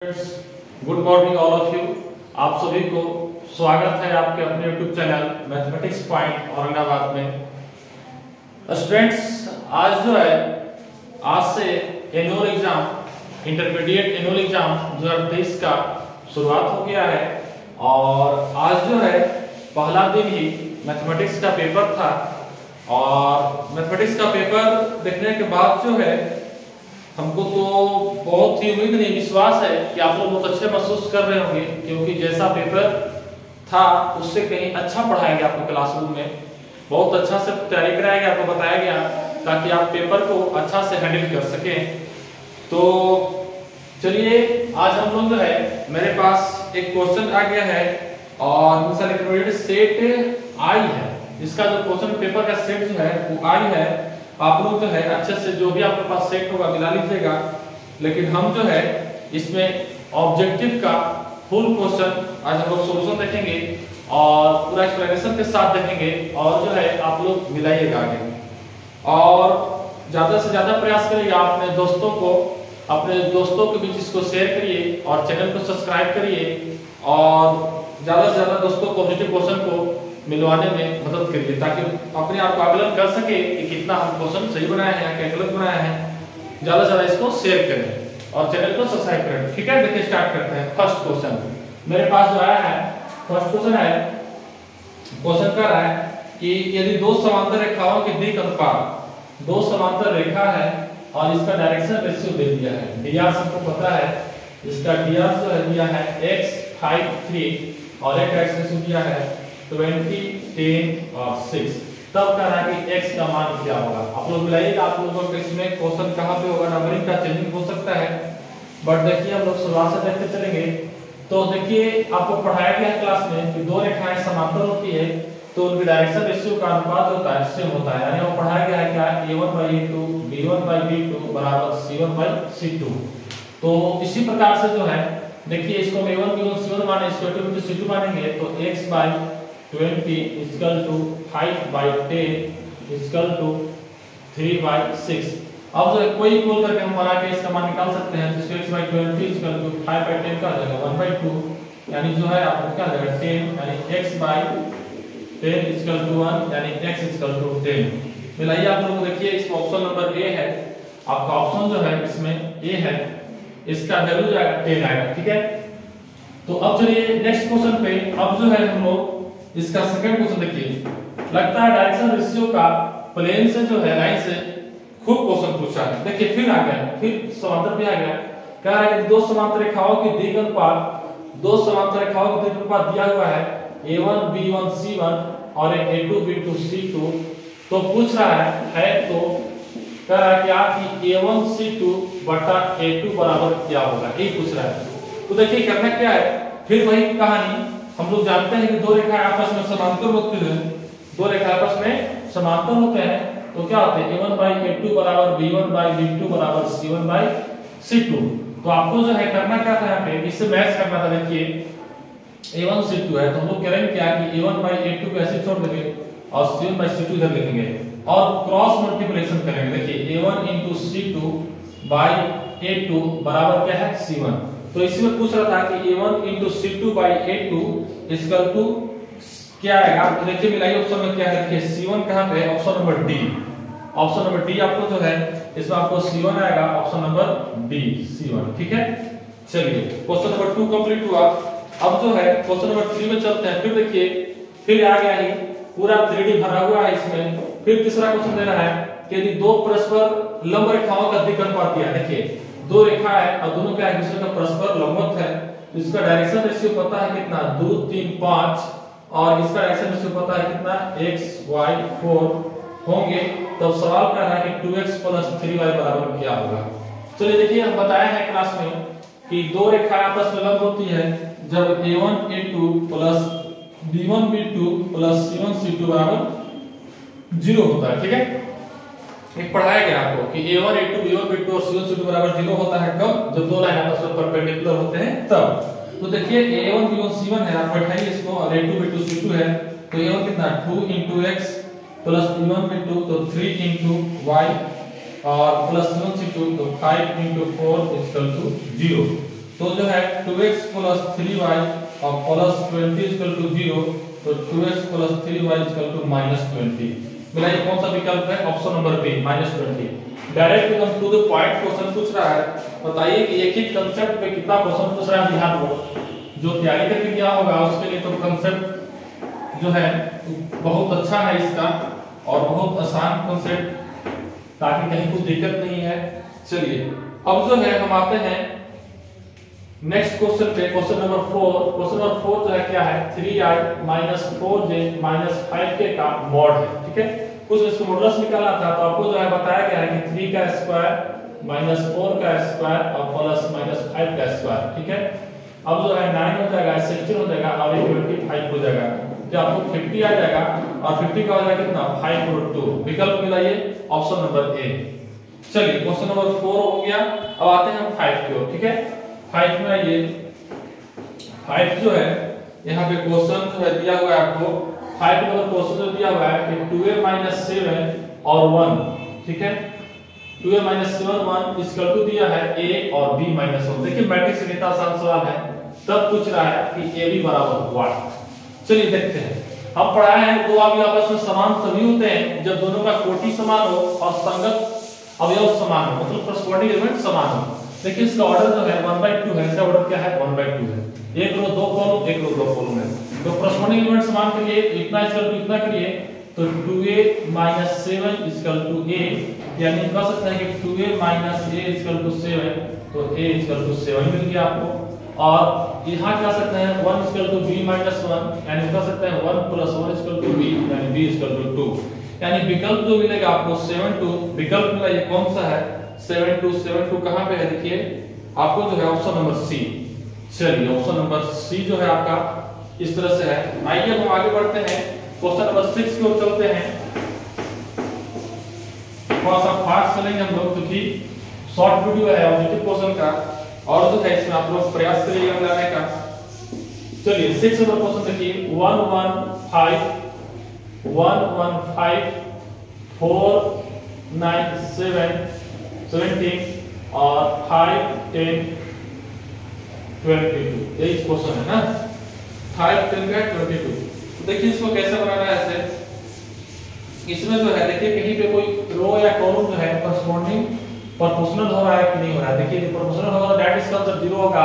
Good morning all of you. आप सभी को स्वागत है आपके अपने YouTube channel mathematics point Aurangabad में। स्टूडेंट्स, आज जो है आज से annual exam intermediate annual exam 2023 का शुरुआत हो गया है और आज जो है पहला दिन ही मैथमेटिक्स का पेपर था और मैथमेटिक्स का पेपर देखने के बाद जो है हमको तो बहुत ही उम्मीद नहीं विश्वास है कि आप लोग बहुत अच्छे महसूस कर रहे होंगे, क्योंकि जैसा पेपर था उससे कहीं अच्छा पढ़ाया गया आपको क्लासरूम में, बहुत अच्छा से तैयारी कराया गया, आपको बताया गया ताकि आप पेपर को अच्छा से हैंडल कर सकें। तो चलिए आज हम लोग जो है मेरे पास एक क्वेश्चन आ गया है और सेट आई है, इसका जो क्वेश्चन पेपर का सेट जो है वो आई है। आप लोग जो है अच्छे से जो भी आपके पास सेट होगा मिला लीजिएगा, लेकिन हम जो है इसमें ऑब्जेक्टिव का फुल क्वेश्चन आज हम लोग सॉल्यूशन देखेंगे और पूरा एक्सप्लेनेशन के साथ देखेंगे और जो है आप लोग मिलाइएगा आगे और ज्यादा से ज्यादा प्रयास करिएगा अपने दोस्तों के बीच इसको शेयर करिए और चैनल को सब्सक्राइब करिए और ज्यादा से ज्यादा दोस्तों को ऑब्जेक्टिव क्वेश्चन को मिलवाने में मदद करिए ताकि अपने आप को आकलन कर सके कि कितना हम क्वेश्चन सही बनाए हैं या गलत बनाए हैं। ज्यादा से ज्यादा इसको शेयर करें और चैनल को सब्सक्राइब करें। ठीक है, देखिए स्टार्ट करते हैं। फर्स्ट क्वेश्चन मेरे पास जो आया है, फर्स्ट क्वेश्चन है, क्वेश्चन कर रहा है कि यदि दो समांतर रेखाओं के दिक् अनुपात, दो समांतर रेखा है और इसका डायरेक्शन रेशियो दे दिया है, dr सबको पता है, इसका dr जो है दिया है x 5 3 और एक डायरेक्शन रेशियो दिया है 20 10 और 6। तब कह रहा है कि x का मान क्या होगा। आप लोग मिलाइएगा, आप लोगों को इसमें क्वेश्चन कहां पे होगा, नंबरिंग का चेंजिंग हो सकता है, बट देखिए हम लोग शुरुआत से देखते चलेंगे। तो देखिए आपको पढ़ाया गया है क्लास में कि दो रेखाएं समांतर होती है तो उनकी डायरेक्शन रेशियो का अनुपात होता है सेम होता है, यानी वो पढ़ाया गया है क्या a1/a2 b1/b2 बराबर c1/c2। तो इसी प्रकार से जो है देखिए इसको हम a1 b1 c1 माने, इसको a2 b2 c2 मानेंगे तो x/20 equal to 5/10 equal to 3/6। अब जो कोई इक्वल करके हम बना के इसका मान निकाल सकते हैं, तो x/20 इक्वल टू 5/10 का आ जाएगा 1/2, यानी जो है आपको क्या आ जाएगा 10, यानी x/10 इक्वल टू 1, यानी x इक्वल टू 10। मिलाइए आप लोग देखिए इसमें ऑप्शन नंबर ए है, आपका ऑप्शन जो है इसमें ए है, इसका वैल्यू जाएगा 10 आएगा। ठीक है, तो अब चलिए नेक्स्ट क्वेश्चन पे। अब जो है हम लोग इसका सेकंड क्वेश्चन देखिए, लगता है डायरेक्शन रेशियो का प्लेन से जो है लाइन से खूब क्वेश्चन पूछा है। देखिए फिर आ गया, फिर समांतर पे आ गया, कह रहा है कि दो समांतर रेखाओं के दिक् अनुपात, दो समांतर रेखाओं के दिक् अनुपात दिया हुआ है a1 b1 c1 और एक a2 b2 c2। तो पूछ रहा है तो कह रहा है क्या कि a1 c2 बटा a2 बराबर क्या होगा, यही पूछ रहा है। तो देखिए करना क्या है, फिर वही कहानी, हम लोग जानते हैं कि दो रेखाएं आपस में समांतर होती हैं, दो रेखाएं आपस में समांतर होते हैं तो क्या होते हैं a1/a2 बराबर b1/b2 बराबर c1/c2। तो आपको जो है करना क्या था, यहाँ पे इससे मैच करना था। देखिए a1 c2 है तो हम लोग करेंगे क्या कि a1/a2 को ऐसे छोड़ देंगे और c1/c2 इधर लिखेंगे और क्रॉस मल्टीप्लिकेशन करेंगे। देखिए a1 * c2/a2 बराबर क्या है c1। तो इसी में पूछ रहा था कि a1 * c2/a2 इक्वल टू क्या आएगा। तो देखिए मिलाइए ऑप्शन में क्या है, देखिए c1 कहां पे है, option number D, option number D आपको जो है इसमें आपको c1 आएगा, ऑप्शन नंबर डी c1। ठीक है, चलिए क्वेश्चन नंबर 2 कंप्लीट हुआ। अब जो है क्वेश्चन नंबर 3 में चलते हैं। फिर देखिए फिर आ गया ही पूरा 3D भरा हुआ है इसमें। फिर तीसरा क्वेश्चन दे रहा है कि यदि दो परस्पर लंब रेखाओं का दिक् अनुपात दिया है, देखिए दो रेखा है और दोनों का एक दूसरे का परस्पर लंबवत है, इसका डायरेक्शन रेशियो पता है कितना 2 3 5 और इसका डायरेक्शन रेशियो पता है कितना x y 4 होंगे। तो सवाल कर रहा है कि 2x + 3y बराबर क्या होगा। चलिए देखिए हम बताया है क्लास में कि दो रेखाएं आपस में लंब होती है जब a1 a2 + b1 b2 + c1 c2 बराबर 0 होता है। ठीक है, एक पढ़ाया गया आपको कि a1 a2 b1 b2 और c1 c2 बराबर 0 होता है कब, जब दो लाइन आपस में परपेंडिकुलर होते हैं तब। तो देखिए a1 b1 c1 है, आप बैठाइए इसको, और a2 b2 c2 है, तो a1 कितना 2 * x + b1 b2 तो 3 * y और + c1 c2 तो 5 * 4 = 0। तो जो है 2x प्लस 3y और प्लस 20 इक्वल टू 0, तो 2x plus 3y equal to -20। मिलाइए कौन सा विकल्प है? Option number B -20। डायरेक्ट एकदम टू द पॉइंट क्वेश्चन पूछ रहा है। बताइए कि एक ही कंसेप्ट पे कितना क्वेश्चन पूछ रहा है बिहार बोर्ड। जो तैयारी करके गया होगा उसके लिए तो कंसेप्ट जो है बहुत अच्छा है इसका और बहुत आसान कंसेप्ट, ताकि कहीं कुछ दिक्कत नहीं है। चलिए अब जो है हम आते हैं नेक्स्ट क्वेश्चन पे, क्वेश्चन नंबर 4। क्वेश्चन नंबर 4 जो है क्या है? 3i 4j 5k का मॉड है। ठीक है, कुछ इसको मॉडुलस निकालना था, तो आपको जो है बताया गया है कि 3 का स्क्वायर -4 का स्क्वायर और प्लस -5 का स्क्वायर। ठीक है, अब जो है 9 हो जाएगा, 16 हो जाएगा और 25 हो जाएगा, तो आपको 50 आ जाएगा और 50 का हो जाएगा कितना? 5/2। विकल्प मिलाइए ऑप्शन नंबर ए। चलिए क्वेश्चन नंबर 4 हो गया। अब आते हैं हम 5 की ओर। ठीक है, 5 में ये 5 जो है यहाँ पे क्वेश्चन जो है दिया हुआ है आपको 5 नंबर क्वेश्चन जो दिया हुआ है कि 2a 7 और 1। ठीक है, 2a 7 1 इक्वल टू दिया है a और b -1। देखिए मैट्रिक्स से कितना आसान सवाल है। तब पूछ रहा है कि ab बराबर व्हाट। चलिए देखते हैं। हम पढ़ाए हैं दो अवयव आपस में समान तभी होते हैं जब दोनों का कोटि समान हो और संगत अवयव समान हो, मतलब करस्पॉन्डिंग एलिमेंट समान हो। देखिए इसका ऑर्डर जो है 1/2 है। इसका ऑर्डर क्या है? 1/2 है। एक रो दो कॉलम, एक रो दो कॉलम है। तो करस्पॉन्डिंग एलिमेंट समान करिए, इतना इक्वल टू इतना करिए, तो 2a 7 इक्वल टू a, यानी कह सकते हैं कि 2a a इक्वल टू 7, तो a इक्वल टू 7 मिल गया आपको। और यहाँ क्या सकते हैं 1 इक्वल टू b -1, यानी कह सकते हैं 1 + 1 इक्वल टू b, यानी b इक्वल टू 2। यानी विकल्प जो मिलेगा आपको 7 2। विकल्प मिला ये कौन सा है? 7 2 कहां पे है? देखिए आपको जो है ऑप्शन नंबर सी। चलिए ऑप्शन नंबर सी जो है आपका इस तरह से है। आइए हम आगे बढ़ते हैं, क्वेश्चन नंबर 6 की ओर चलते हैं। थोड़ा सा फास्ट चलेंगे हम लोग क्योंकि शॉर्ट वीडियो है ऑब्जेक्टिव क्वेश्चन का, और जो है इसमें आप लोग प्रयास करिएगा लाने का। चलिए 6 नंबर क्वेश्चन देखिए 1 1 5 4 9 7 17 और 5 10 22। यही क्वेश्चन है ना, 5 10 का 22। तो देखिए इसको कैसे बनाना है। ऐसे इसमें जो है देखिए कहीं पे कोई रो या कॉलम जो है करस्पॉन्डिंग प्रोपोर्शनल हो रहा है कि नहीं हो रहा है। देखिए यदि प्रोपोर्शनल होगा तो दैट इसका आंसर 0 होगा,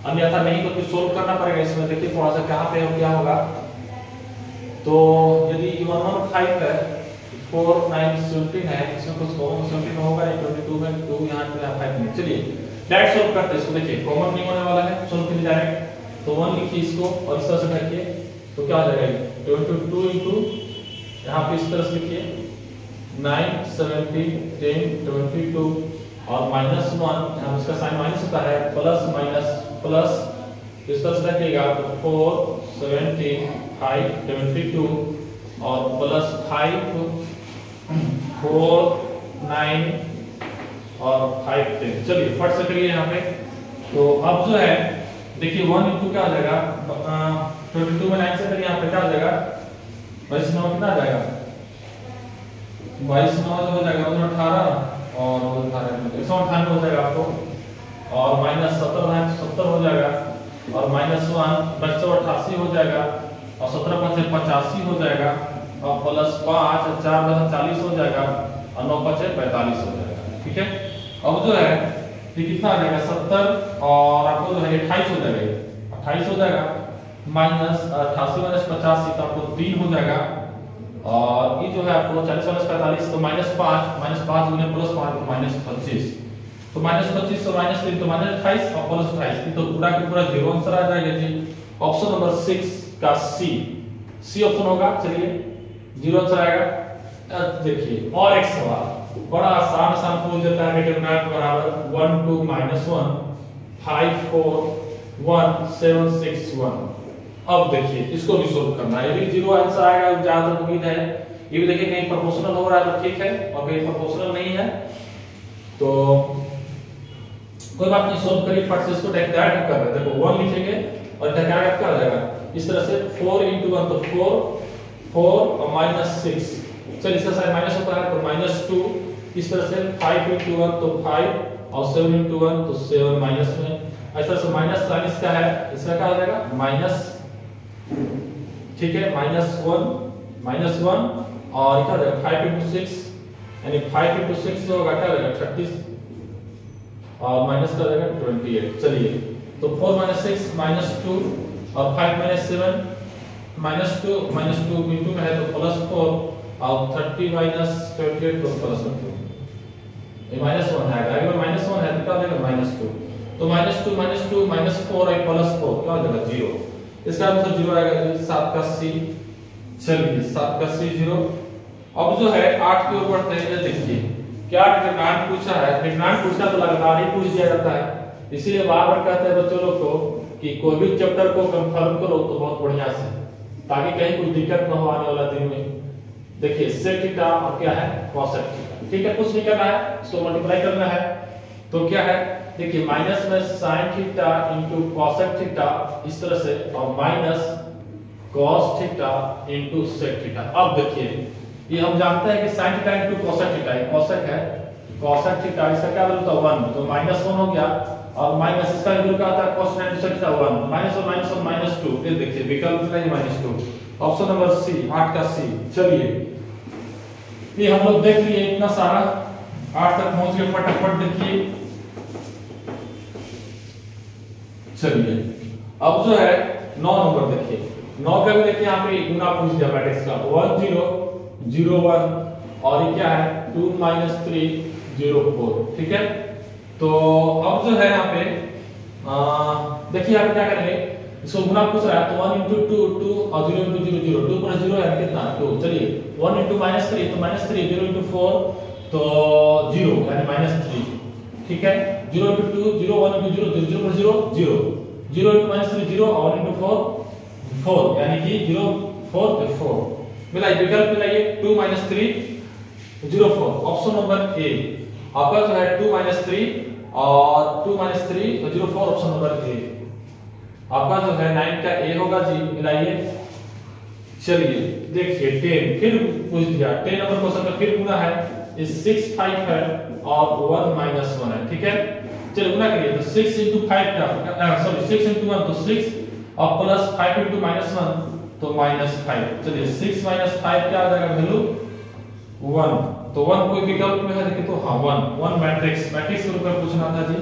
अन्यथा नहीं तो कुछ सोल्व करना पड़ेगा इसमें। देखिए थोड़ा सा कहां पे हो क्या होगा। तो यदि 1 1 5 है, 4 9 17 है, इसमें कुछ कॉमन 17 होगा नहीं, 22 में 2 यहां पे 5 नहीं। चलिए डायरेक्ट सोल्व करते हैं इसको। देखिए कॉमन नहीं होने वाला है, सोल्व कीजिए डायरेक्ट। तो 1 लिखिए इसको और इस तरह से रखिए, तो क्या हो जाएगा 22 into यहां पे इस तरह से लिखिए 9 17 10 22 और -1, यहां इसका साइन माइनस होता है, प्लस माइनस प्लस इस तरह से रखिएगा, तो 4 17 5 22 और प्लस 5 4 9 और 5 10। चलिए फट से करिए यहाँ पे। तो अब जो है देखिए 1 into क्या आ जाएगा 22 में 9 से करिए, यहाँ पे क्या आ जाएगा 22 9 कितना आ जाएगा 22 9 हो जाएगा 18 और 198 हो जाएगा आपको, और -17 70 हो जाएगा, और -1 188 हो जाएगा, और 17 5 85 हो जाएगा, और प्लस 5 4 40 हो जाएगा, और 9 5 45 हो जाएगा। ठीक है, अब जो है ये कितना आ जाएगा 70 और आपको जो है 28 हो जाएगा, 28 हो जाएगा, -88 - 85 तो आपको 3 हो जाएगा, और ये जो है आपको 40 - 45 तो -5 गुने +5 तो -25, तो -25 और -3 तो -28 और +28, तो पूरा का पूरा 0 आंसर आ जाएगा जी। ऑप्शन नंबर 6 का सी ऑप्शन होगा। चलिए 0 आंसर आएगा। देखिए और एक सवाल बड़ा आसान पूछ देता है, डिटरमिनेंट बराबर 1 2 -1 5 4 1 7 6 1। अब देखिए इसको भी सोल्व करना है, ये भी 0 आंसर आएगा जहां तक उम्मीद है। ये भी देखिए कहीं प्रोपोर्शनल हो रहा है तो ठीक है, और कहीं प्रोपोर्शनल नहीं है तो कोई बात नहीं, सोल्व करिए फट से इसको। डायरेक्ट कर रहे हैं, देखो 1 लिखेंगे और डायरेक्ट क्या हो जाएगा इस तरह से 4 × 1 तो 4 और -6, चलिए इसका साइन माइनस होता है तो -2, इस तरह से 5 × 1 तो 5 और 7 × 1 तो 7 माइनस में, ऐसा से माइनस साइन इसका है, इसका क्या हो जाएगा माइनस, ठीक है माइनस वन और क्या हो जाएगा 5 into 6 यानी 5 into 6 जो होगा क्या हो जाएगा 30 और माइनस का हो जाएगा 28। चलिए तो 4 minus 6 minus 2 और 5 minus 7 minus 2 into में है तो प्लस 4 और 30 minus 28 तो प्लस 2 ये माइनस 1 है, अगर माइनस 1 है तो क्या हो जाएगा माइनस 2, तो माइनस 2 माइनस 4 और प्लस 4 क्या हो जाएगा 0, इसका आंसर 0 आएगा जी 7 का C। चलिए 7 का C 0। अब जो है 8 की ओर बढ़ते हैं, ये देखिए क्या डिटरमिनेंट पूछा है, डिटरमिनेंट पूछा तो लगातार ही पूछ दिया जाता है, इसीलिए बार-बार कहते हैं बच्चों लोग को कि कोई भी चैप्टर को कंफर्म करो तो बहुत बढ़िया से, ताकि कहीं कोई दिक्कत ना हो आने वाला दिन में। देखिए sec थीटा और क्या है cosec थीटा, ठीक है कुछ नहीं करना है, इसको मल्टीप्लाई करना है तो क्या है देखिए माइनस में sin theta into cosec theta इस तरह से और minus cos theta into sec theta. अब देखिए ये हम जानते हैं कि sin theta into cosec theta है, cosec है cosec थीटा इसका क्या वैल्यू था 1, तो माइनस 1 हो गया और माइनस इसका वैल्यू क्या आता है cos थीटा थीटा 1 माइनस 2, ये देखिए विकल्प है माइनस 2, ऑप्शन नंबर सी 8 का सी। चलिए ये हम लोग देख लिए इतना सारा 8 तक पहुंच गए, फटाफट देखिए। चलिए अब जो है 9 नंबर देखिए, 9 का भी देखिए यहाँ पे गुना पूछ दिया मैट्रिक्स का 1 0 0 1 और ये क्या है 2 3 0 4, ठीक है। तो अब जो है यहाँ पे देखिए आप क्या करेंगे, इसको गुना पूछ रहा है तो 1 into 2 2 और 0 into 0 0 2 पर 0 यानी कितना 2। चलिए 1 into -3 तो -3 0 into 4 तो 0 यानी -3, ठीक है 0 into 2 0 1 into 0 0 पर 0 0 0 into -3 0 और 1 into 4 4 यानी कि 0 4 पे 4 मिलाइए, विकल्प मिलाइए 2 3 0 4, ऑप्शन नंबर ए आपका जो है 2 3 और 2 3 तो 0 4, ऑप्शन नंबर ए आपका जो है 9 का ए होगा जी, मिलाइए। चलिए देखिए 10 फिर पूछ दिया, 10 नंबर क्वेश्चन में फिर गुना है, इस 6 5 है और 1 1 है, ठीक है। चलिए गुना करिए तो 6 into 5 का सॉरी 6 into 1 तो 6 और प्लस 5 into -1 तो -5। चलिए 6 5 क्या आ जाएगा वैल्यू 1, तो 1 कोई विकल्प में है देखिए तो हाँ 1 मैट्रिक्स के रूप में पूछना था जी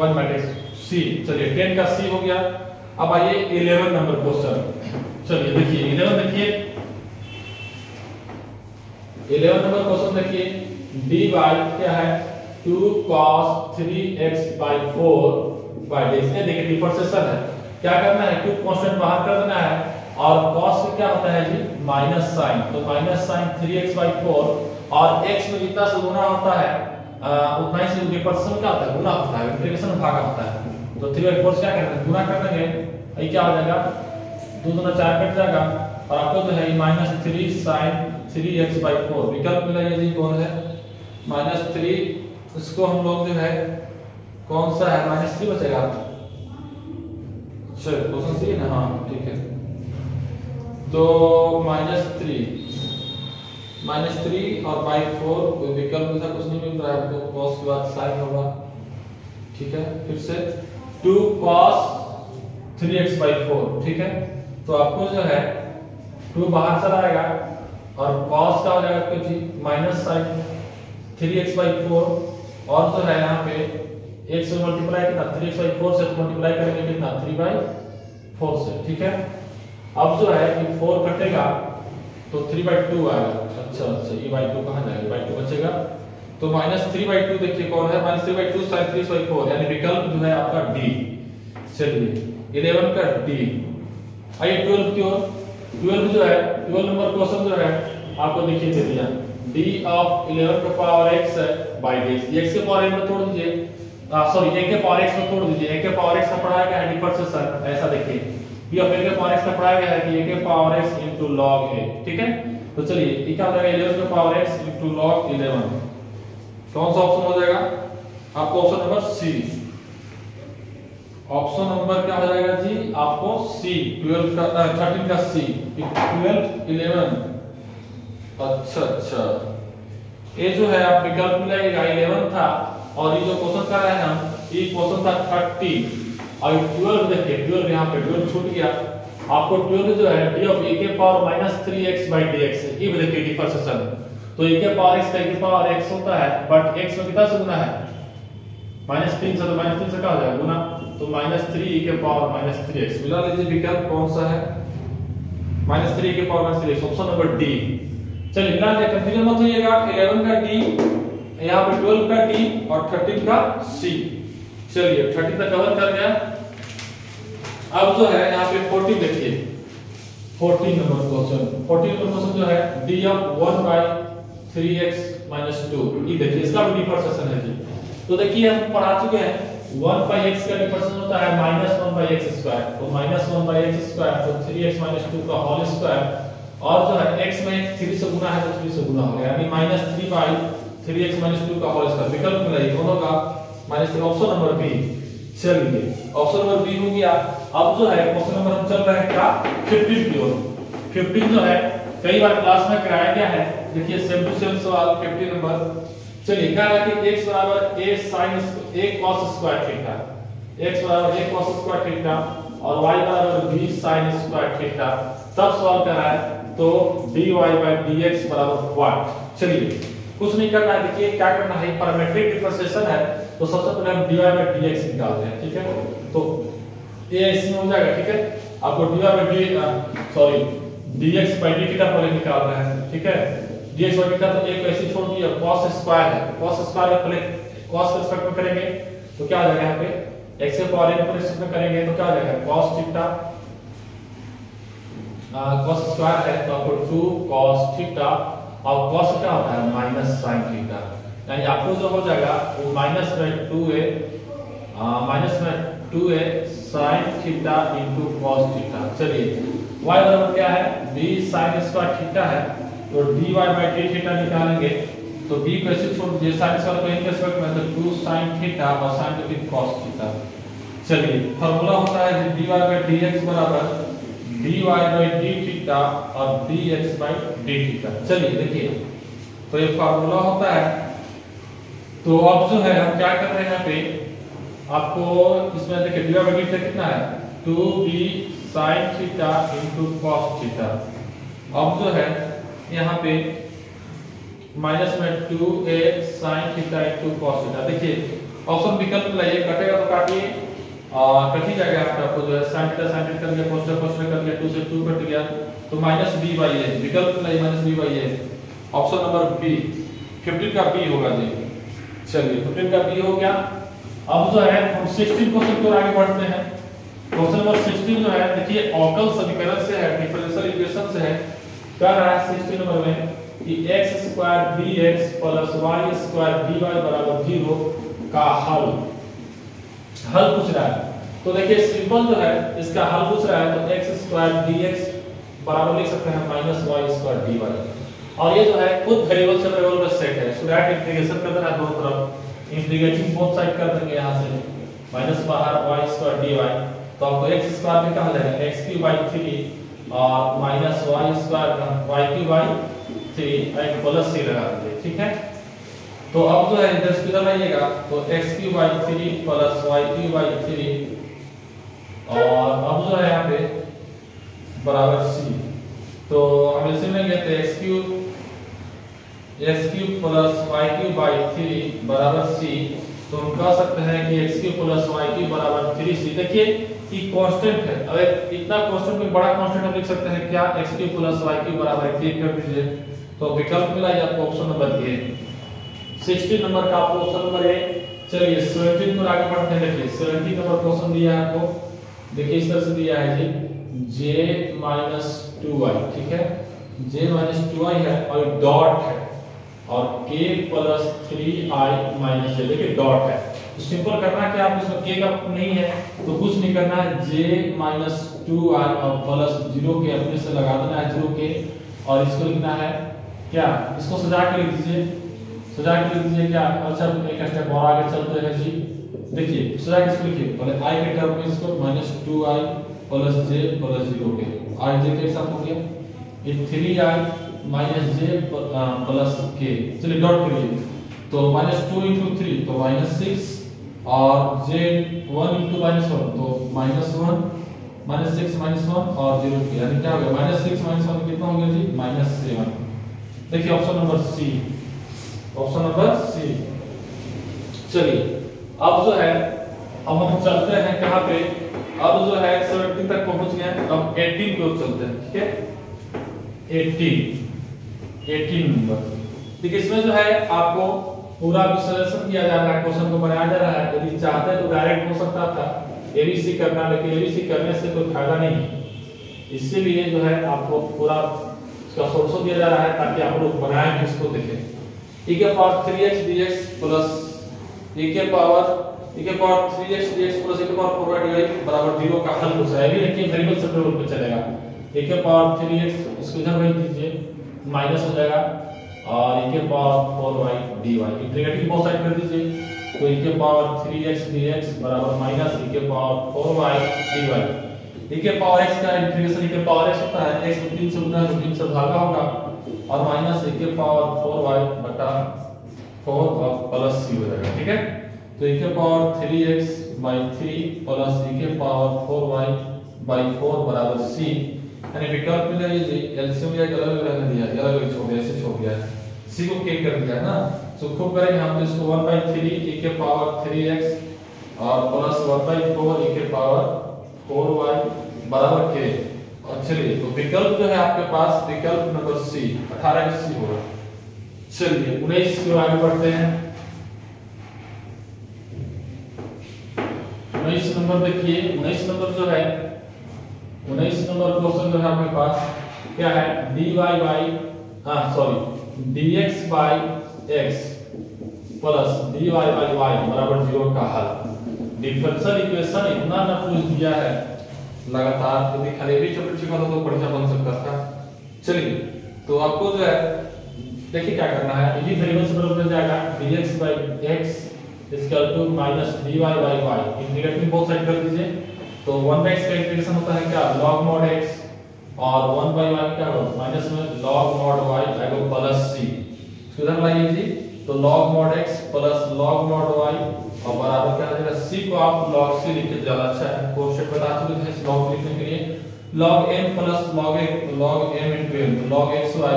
1 मैट्रिक्स सी। चलिए 10 का सी हो गया। अब आइए 11 नंबर क्वेश्चन। चलिए देखिए 11 देखिए 11 नंबर क्वेश्चन देखिए dy क्या है 2 cos 3x by 4 by this, ये देखिए डिफरेंशिएशन है, क्या करना है 2 कांस्टेंट बाहर कर देना है और cos से क्या होता है जी माइनस साइन, तो माइनस साइन 3x by 4 और x में जितना से गुना होता है उतना ही से डिफरेंशिएशन क्या होता है गुना होता है, इंटीग्रेशन भागा होता है, तो 3/4 से क्या करना है गुना कर देंगे, ये क्या हो जाएगा 2 दूना 4 कट जाएगा और आपको जो है -3 sin 3x by 4 विकल्प मिला ये जी कौन है -3, इसको हम लोग जो है कौन सा है -3 बचेगा, चलो क्वेश्चन सी है ना, हाँ ठीक है, तो -3 और by 4 कोई विकल्प ऐसा कुछ नहीं मिल रहा है आपको, cos के बाद sin होगा, ठीक है। फिर से 2 cos 3x by 4, ठीक है, तो आपको जो है 2 बाहर चला आएगा और cos का हो जाएगा क्योंकि माइनस sin 3x by 4 और जो है यहाँ पे x से मल्टीप्लाई कितना 3x by 4 से मल्टीप्लाई करेंगे कितना 3 by 4 से, ठीक है। अब जो है कि 4 कटेगा तो 3 by 2 आएगा, अच्छा ये by 2 कहाँ जाएगा, by 2 बचेगा, तो -3 by 2 देखिए कौन है -3 by 2 sin 3 by 4 यानी विकल्प जो है आपका डी। चलिए 11 का डी। आइए 12 की ओर, 12 जो है 12 नंबर क्वेश्चन जो है आपको देखिए दे दिया d of 11 का power x by this, x के पावर n में तोड़ दीजिए, सॉरी a के पावर x में तोड़ दीजिए, a के पावर x का पढ़ाया गया है डिफरेंशिएशन, ऐसा देखिए b of a के पावर x का पढ़ाया गया है कि a के power x into log a, ठीक है। तो चलिए ये क्या हो जाएगा 11 का पावर x into log 11, कौन सा ऑप्शन हो जाएगा आपको, option number C, option number क्या हो जाएगा जी आपको सी 12 का 13 का सी 12 11, अच्छा ये जो है आप विकल्प मिलेगा 11 था और ये जो क्वेश्चन कर रहे हैं हम ये क्वेश्चन था 30 और 12 देखिए 12 यहाँ पे 12 छूट गया, आपको 12 जो है d ऑफ e के पावर -3x/dx है। ये देखिए डिफरेंशिएशन, तो e के पावर x का e के पावर x होता है, बट x में कितना से गुना है -3 से, तो -3 से क्या हो जाएगा गुना, तो -3 e के पावर -3x। मिला लीजिए विकल्प कौन सा है, -3 e के power -3x, option number D. चलिए मिला लीजिए, कंफ्यूजन मत होइएगा, 11 का d, यहाँ पे 12 का d और 13 का c। चलिए 13 तक कवर कर गया। अब जो है यहाँ पे 14 देखिए, 14 नंबर क्वेश्चन जो है d ऑफ 1/3x - 2, ये देखिए इसका भी डिफरेंशिएशन है जी। तो देखिए हम पढ़ा चुके हैं 1/x का डिफरेंशिएशन होता है -1/x², तो -1/x², तो 3x - 2 का होल स्क्वायर, और जो है x में 3 से गुना है तो 3 से गुना हो गया, यानी -3/3x - 2 का होल स्क्वायर। विकल्प मिला ये दोनों का -3, ऑप्शन नंबर बी। चलिए ऑप्शन नंबर बी हो गया। अब जो है क्वेश्चन नंबर हम चल रहे हैं क्या 15 की ओर। 15 जो है कई बार क्लास में कराया गया है, देखिए सेम टू सेम सवाल 15 नंबर। चलिए कह रहा है कि x बराबर a sin a cos square theta, x बराबर a cos स्क्वायर थीटा और y बराबर b sin स्क्वायर थीटा, तब सवाल कर रहा है तो dy/dx बराबर व्हाट। चलिए कुछ नहीं करना है, देखिए क्या करना है, पैरामीट्रिक डिफरेंशिएशन है, तो सबसे पहले हम dy/dx निकालते हैं, ठीक है। तो ये इसमें हो जाएगा, ठीक है। आपको dx/dt पहले निकालना है, ठीक है। dx/dt तो एक ऐसे छोड़ दिया, cos स्क्वायर है, cos स्क्वायर में पहले cos के रिस्पेक्ट में करेंगे तो क्या आ जाएगा, यहाँ पे x के पावर n के रिस्पेक्ट में करेंगे तो क्या आ जाएगा cos थीटा, cos स्क्वायर है तो आपको 2 cos थीटा, और cos थीटा होता है माइनस sin थीटा, यानी आपको जो हो जाएगा वो -2a sin theta into cos theta. चलिए y बराबर क्या है, b sin स्क्वायर थीटा है, तो dy/d थीटा निकालेंगे, तो b को ऐसे छोड़ दीजिए, sin स्क्वायर को इनके रिस्पेक्ट में, तो 2 sin थीटा और sin टू cos थीटा। चलिए फार्मूला होता है dy/dx बराबर dy/d थीटा और dx/d थीटा। चलिए देखिए तो ये फार्मूला होता है। तो अब जो है हम क्या कर रहे हैं, यहाँ पे आपको इसमें देखिए dy/d थीटा कितना है 2b sin theta into cos theta. अब जो है यहाँ पे माइनस में 2a sin theta into cos theta. देखिए ऑप्शन विकल्प लाइए, कटेगा तो काटिए, कट ही जाएगा आपको जो है sin थीटा कर लिया, cos थीटा कर लिया, 2 से 2 कट गया, तो -b/a विकल्प लाइए, -b/a, ऑप्शन नंबर बी। 15 का बी होगा जी। चलिए 15 का बी हो गया। अब जो है हम 16 क्वेश्चन को आगे बढ़ते हैं। क्वेश्चन नंबर 16 जो है देखिए अवकल समीकरण से है, डिफरेंशियल इक्वेशन से है। क्या रहा है 16 नंबर में कि x² dx + y² dy बराबर 0 का हल पूछ रहा है। तो देखिए सिंपल जो है इसका हल पूछ रहा है, तो x² dx बराबर लिख सकते हैं -y² dy, और ये जो है खुद वेरिएबल से वेरिएबल का सेट है, सो दैट इंटीग्रेशन कर देना दोनों तरफ, इंटीग्रेटिंग बोथ साइड कर देंगे यहाँ से, माइनस बाहर y² dy, तो आपको x² में क्या हो जाएगा x³ और -y² y³ प्लस c लगा दीजिए, ठीक है। तो अब जो है इधर किधर लाइएगा, तो x³ प्लस y³ और अब जो है यहाँ पे बराबर c, तो हम इसे लेंगे तो x³ प्लस y³ बराबर c, तो हम कह सकते हैं कि x³ प्लस y³ बराबर 3c। देखिए ये कांस्टेंट है, अब इतना कांस्टेंट में बड़ा कांस्टेंट हम लिख सकते हैं क्या, x³ प्लस y³ बराबर 3 कर दीजिए, तो विकल्प मिला ये आपको ऑप्शन नंबर ए। 16 नंबर का आपको ऑप्शन नंबर ए। चलिए 17 पर आगे बढ़ते हैं। देखिए 17 नंबर क्वेश्चन दिया है आपको, देखिए इस तरह से दिया है जी j-2y, ठीक है, j-2y है और डॉट है और k + 3i - j, देखिए डॉट है, तो सिंपल करना क्या, आप इसमें k का नहीं है तो कुछ नहीं करना है, j-2i और प्लस 0 के अपने से लगा देना है 0 के, और इसको लिखना है क्या, इसको सजा के लिख दीजिए, सजा के लिख दीजिए क्या। अच्छा एक स्टेप और आगे चलते हैं जी, देखिए सजा के इसको लिखिए, पहले i के टर्म में इसको -2i प्लस j प्लस 0 के, i j के साथ हो गया, ये 3i - j प्लस k, चलिए डॉट करिए, तो -2 × 3 तो -6 और z1 इंटू -1 तो -1 -6 -1 और 0 की, यानी क्या हो गया -6 -1 कितना हो गया जी -7। देखिए option number C, option number C. चलिए अब जो है अब हम चलते हैं कहाँ पे, अब जो है 70 तक पहुंच गए, अब 18 की ओर चलते हैं। ठीक है 18 नंबर। देखिए इसमें जो है आपको पूरा विश्लेषण किया जा रहा है, क्वेश्चन को बनाया जा रहा है। यदि चाहते तो डायरेक्ट हो सकता था एबीसी करना, लेकिन एबीसी करने से कोई फायदा नहीं है, इसीलिए जो है आपको पूरा इसका सोल्यूशन दिया जा रहा है ताकि आप लोग बनाएं इसको देखें। e के power 3x dx plus e के power 3x dx plus e के पावर 4y बराबर 0 का हल हो जाएगा। ये देखिए वेरिएबल सेपरेट रूप में चलेगा। e के पावर 3x इसको इधर भेज दीजिए, माइनस हो जाएगा, और e के power 4y dy integrating both side कर दीजिए, तो e के पावर 3x dx बराबर माइनस e के पावर 4y dy। e के पावर x का इंटीग्रेशन e के पावर x होता है, x को 3 से गुणा तो 3 से भागा होगा, और माइनस e के पावर 4y बटा 4 और प्लस c हो जाएगा। ठीक है, तो e के power 3x by 3 plus e के पावर 4y by 4 बराबर c, यानी विकल्प में लीजिए एलसीएम या अलग रहने दिया, अलग छोड़ दिया, ऐसे छोड़ दिया है, c को k कर दिया ना, तो खूब करेंगे हम, तो इसको 1/3 e के पावर 3x और प्लस 1/4 e के पावर 4y बराबर k। और चलिए तो विकल्प जो है आपके पास विकल्प नंबर सी 18 का सी होगा। चलिए 19 की ओर आगे बढ़ते हैं। 19 नंबर देखिए, 19 नंबर जो है 19 नंबर क्वेश्चन जो है आपके पास क्या है, dx by x plus dy by y बराबर 0 का हल। डिफरेंशियल इक्वेशन इतना ना पूछ दिया है लगातार, यदि खाली भी चैप्टर सीखा तो बढ़िया बन सकता था। चलिए तो आपको जो है देखिए क्या करना है, इसी वेरिएबल से बदल जाएगा, dx by x equal to minus dy by y integrating both side कर दीजिए, तो 1/x का इंटीग्रेशन होता है क्या log mod x, और 1/y क्या होगा माइनस में log mod y आएगा प्लस c, इधर लाइए जी, तो log mod x plus log mod y और बराबर क्या हो जाएगा, c को आप log c लिखिए ज्यादा अच्छा है, कोष्ठक बता चुके थे log लिखने के लिए, log m plus log m into m, log xy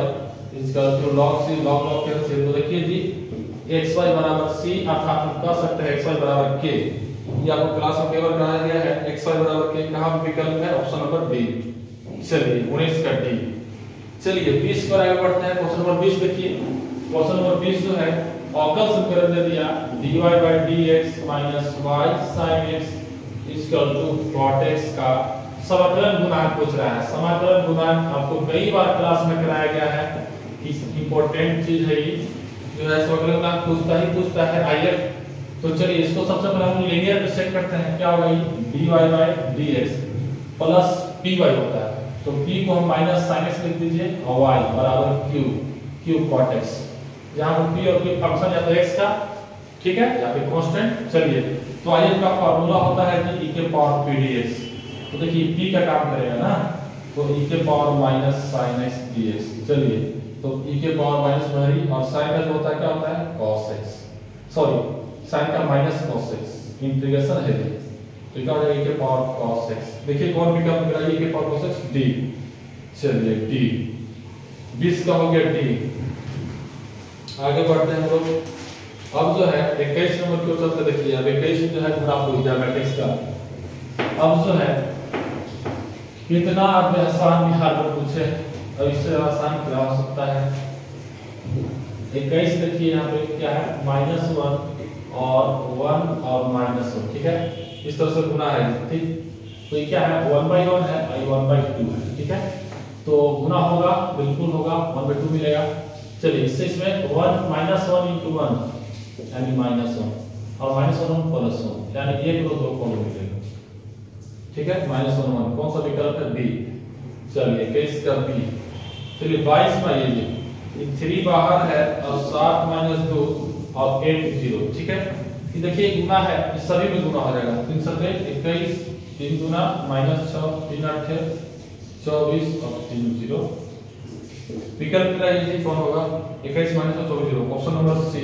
equal to log c log cancel, तो देखिए जी xy बराबर c, अर्थात हम कह सकते हैं xy बराबर k, ये आपको क्लास में केवल कराया गया है, xy बराबर k कहां विकल्प है, ऑप्शन नंबर डी। चलिए 19 का डी। चलिए 20 पर आगे बढ़ते हैं, क्वेश्चन नंबर 20 देखिए, क्वेश्चन नंबर 20 जो है अवकल समीकरण दे दिया, dy by dx minus y sin x equal to cot x का समाकलन गुणांक पूछ रहा है। समाकलन गुणांक आपको कई बार क्लास में कराया गया है, इंपॉर्टेंट चीज है ये, जो है समाकलन गुणांक पूछता है IF। तो चलिए इसको सबसे पहले हम लीनियर पे सेट करते हैं, क्या होगा ये dy by dx plus py होता है, तो p को हम माइनस sin x लिख दीजिए और y बराबर q cot x, जहां पर p और q फंक्शन या तो x का ठीक है या फिर कांस्टेंट। चलिए तो IF का फार्मूला होता है कि e के पावर p dx, तो देखिए p का काम करेगा ना, तो e के power minus sin x dx। चलिए तो e के पावर माइनस बाहरी और sin का जो होता है क्या होता है cos x, सॉरी sin का माइनस cos x, इंटीग्रेशन है ये, तो क्या हो जाएगा e के पावर cos x। देखिए कौन विकल्प मिला, e के पावर cos x d। चलिए d 20 का हो गया d। आगे बढ़ते हैं हम लोग, अब जो है 21 नंबर की ओर चलते देखिए, अब 21 जो है ग्राफ हो गया मैट्रिक्स का। अब जो है कितना आसान बिहार में पूछे, अब इससे आसान क्या हो सकता है। 21 देखिए यहाँ पे क्या है -1 और 1 और -1, ठीक है, इस तरह से गुना है, ठीक, तो ये क्या है 1/1 है और 1/2 है, ठीक है, तो गुना होगा बिल्कुल होगा 1/2 मिलेगा। चलिए इससे इसमें 1 -1 into 1 यानी -1 और -1 +1 यानी 1 2 2 कॉलम मिलेगा, ठीक है, -1 1 कौन सा विकल्प है बी। चलिए 21 का बी। चलिए 22 में ये 3 बाहर है और 7 - 2 और 8 0, ठीक है, ये देखिए गुना है, इस सभी में गुना हो जाएगा, 3 7 21 3 गुना -6 3 8 24 और 3 0। विकल्प मिलाइए कौन होगा 21 - 24 0, ऑप्शन नंबर सी।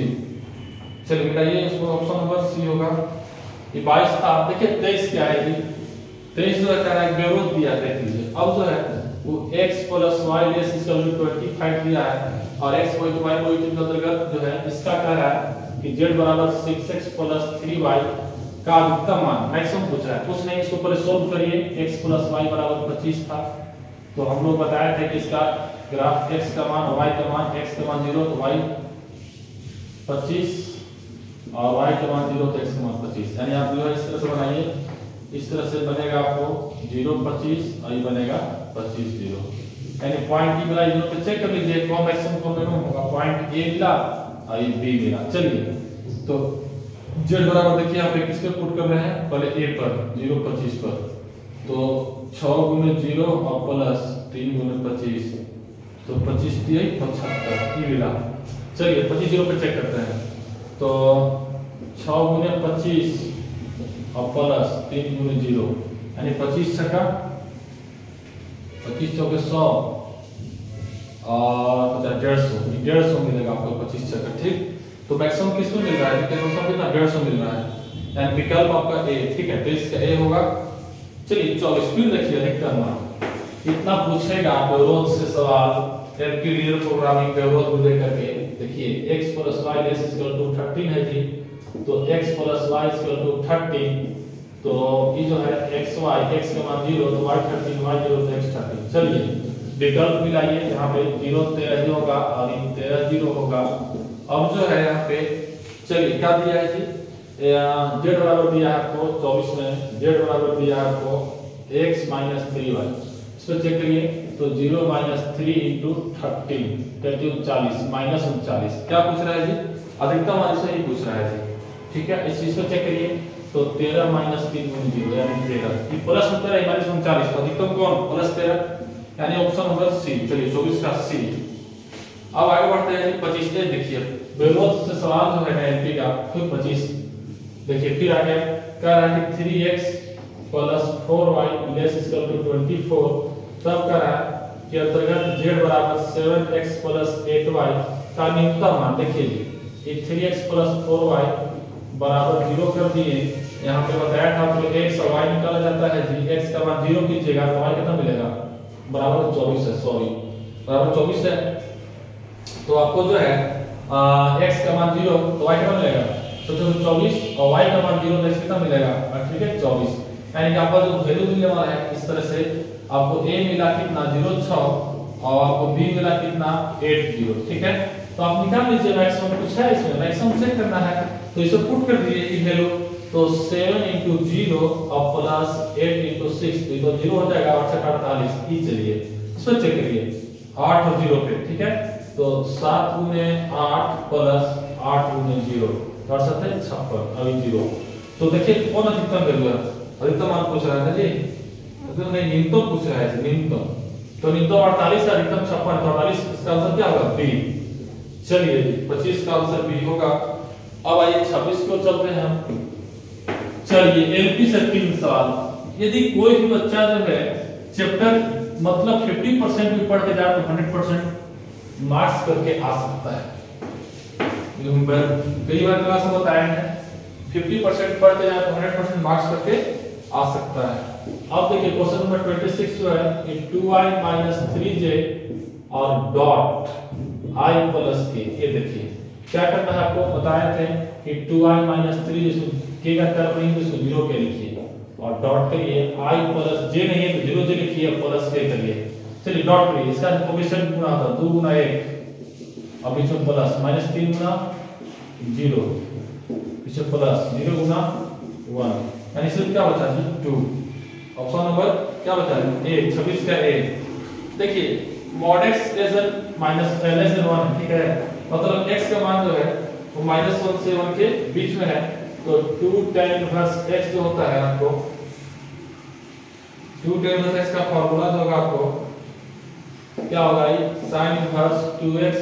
चलिए मिलाइए इसको, ऑप्शन नंबर सी होगा। ये 22 था। देखिए 23 क्या है, 23 जो है क्या है विरोध दिया है। अब जो है वो x plus y less equal to 25 दिया है और x y के अंतर्गत जो है इसका कह रहा है कि z बराबर 6x प्लस 3y का अधिकतम मान मैक्सिमम पूछ रहा है। कुछ नहीं, इसको पहले सोल्व करिए। x प्लस y बराबर 25 था, तो हम लोग बताया था कि इसका ग्राफ x का मान y का मान, x का मान 0 तो y 25 और y का मान 0 तो x का मान 25। यानी आप जो है इस तरह से बनाइए, इस तरह से बनेगा आपको 0 25 और ये बनेगा 25 0। यानी पॉइंट की मिला 0 पे चेक कर लीजिए कौन मैक्सिमम कौन मिनिमम होगा। पॉइंट ए मिला और ये बी मिला। चलिए तो z बराबर देखिए यहाँ पे किस पे पुट कर रहे हैं, पहले a पर 0 25 पर, तो 6 गुने 0 और प्लस 3 गुने 25 तो 25 दिए 75 ये मिला। चलिए 25 0 पे चेक करते हैं, तो 6 गुने 25 और प्लस 3 गुने 0 यानी 25 छक्का 25 चौके 100 और 150 मिलेगा आपको 25 छक्का। ठीक, तो मैक्सिमम किसमें मिल रहा है, कितना 150 मिल रहा है, यानी विकल्प आपका ए। ठीक है, तो इसका ए होगा। चलिए 24 फिर देखिए अधिकतम मान इतना पूछेगा विरोध से सवाल, क्लियर प्रोग्रामिंग विरोध को लेकर के। देखिए x plus y less equal to 13 है जी, तो x plus y equal to 13, तो ये जो है x का मान 0 तो y 13 y 0 तो x 13। चलिए विकल्प मिलाइए, यहाँ पे 0 13 होगा और 13 0 होगा। अब जो है यहाँ पे चलिए क्या दिया है जी, z बराबर दिया है आपको 24 में, z बराबर दिया है आपको x माइनस 3y। इस पर चेक करिए तो 0 माइनस 3 इंटू 13 39 माइनस 39 क्या पूछ रहा है जी, अधिकतम मान से ही पूछ रहा है जी। ठीक है, इस चीज को चेक करिए तो 13 माइनस 3 गुने 0 यानी 13, ये प्लस उत्तर है माइनस 39, तो अधिकतम कौन प्लस 13 यानी ऑप्शन नंबर सी। चलिए 24 का सी। अब आगे बढ़ते हैं 25 से। देखिए विरोध से सवाल जो है एमपी का फिर 25 देखिए फिर आ गया, कह रहा है कि 3x plus 4y less equal to 24, तब कह रहा है कि अंतर्गत z बराबर 7x प्लस 8y का न्यूनतम मान। देखिए ये 3x प्लस 4y बराबर 0 कर दिए। यहाँ पे बताया था आपको x और y निकाला जाता है जी, x का मान 0 कीजिएगा तो y कितना मिलेगा, बराबर 24 है, सॉरी बराबर 24 है। तो आपको जो है x का मान 0 तो y कितना मिलेगा, तो 24 और y का मान 0 तो x कितना मिलेगा, ठीक है 24। यानी कि आपका जो वैल्यू मिलने वाला है इस तरह से आपको a मिला कितना 06 और आपको b मिला कितना 80। ठीक है, तो आप निकाल लीजिए मैक्सिमम कुछ है इसमें, मैक्सिमम चेक करना है तो इसे पुट कर दीजिए ये वैल्यू, तो 7 into 0 और प्लस 8 into 6 तो 0 हो जाएगा 8 से 48। ये चलिए इसको चेक करिए 8 और 0 पे। ठीक है, तो 7 गुने 8 प्लस 8 गुने 0 और 7 है 56 अभी 0। तो देखिए कौन अधिकतम वैल्यू है, अधिकतम मान पूछ रहा है जी, मतलब नहीं न्यूनतम पूछ रहा है न्यूनतम, तो न्यूनतम 48 है अधिकतम 56 तो 48 इसका आंसर क्या होगा बी। चलिए 25 का आंसर बी होगा। अब आइए 26 को चलते हैं हम। चलिए एलपी से 3 सवाल। यदि कोई भी बच्चा जो है चैप्टर मतलब 50% भी पढ़ के जाए तो 100% मार्क्स करके आ सकता है। कई बार क्लास में बताया है 50% पढ़ के जाए तो 100% मार्क्स करके आ सकता है। अब देखिए क्वेश्चन नंबर 26 जो है 2i 3j और डॉट i प्लस k। ये देखिए क्या करना है आपको बताए थे कि 2i 3 जिसको k का तरफ नहीं तो इसको 0 के लिखिए और डॉट करिए i प्लस j नहीं है तो 0 j लिखिए प्लस k करिए। चलिए डॉट करिए, इसका कोएफिशिएंट गुना होता है 2 गुना 1 और बीच में प्लस माइनस 3 गुना 0 पीछे प्लस 0 गुना 1 यानी सिर्फ क्या बचा जी 2। ऑप्शन नंबर क्या बचा ए 26 का ए। देखिए mod x lesson minus less than 1 ठीक है, मतलब x का मान जो है वो -1 से 1 के बीच में है, तो 2 tan इनवर्स x जो होता है आपको 2 tan इनवर्स x का फार्मूला जो होगा आपको क्या होगा ये sin इनवर्स 2x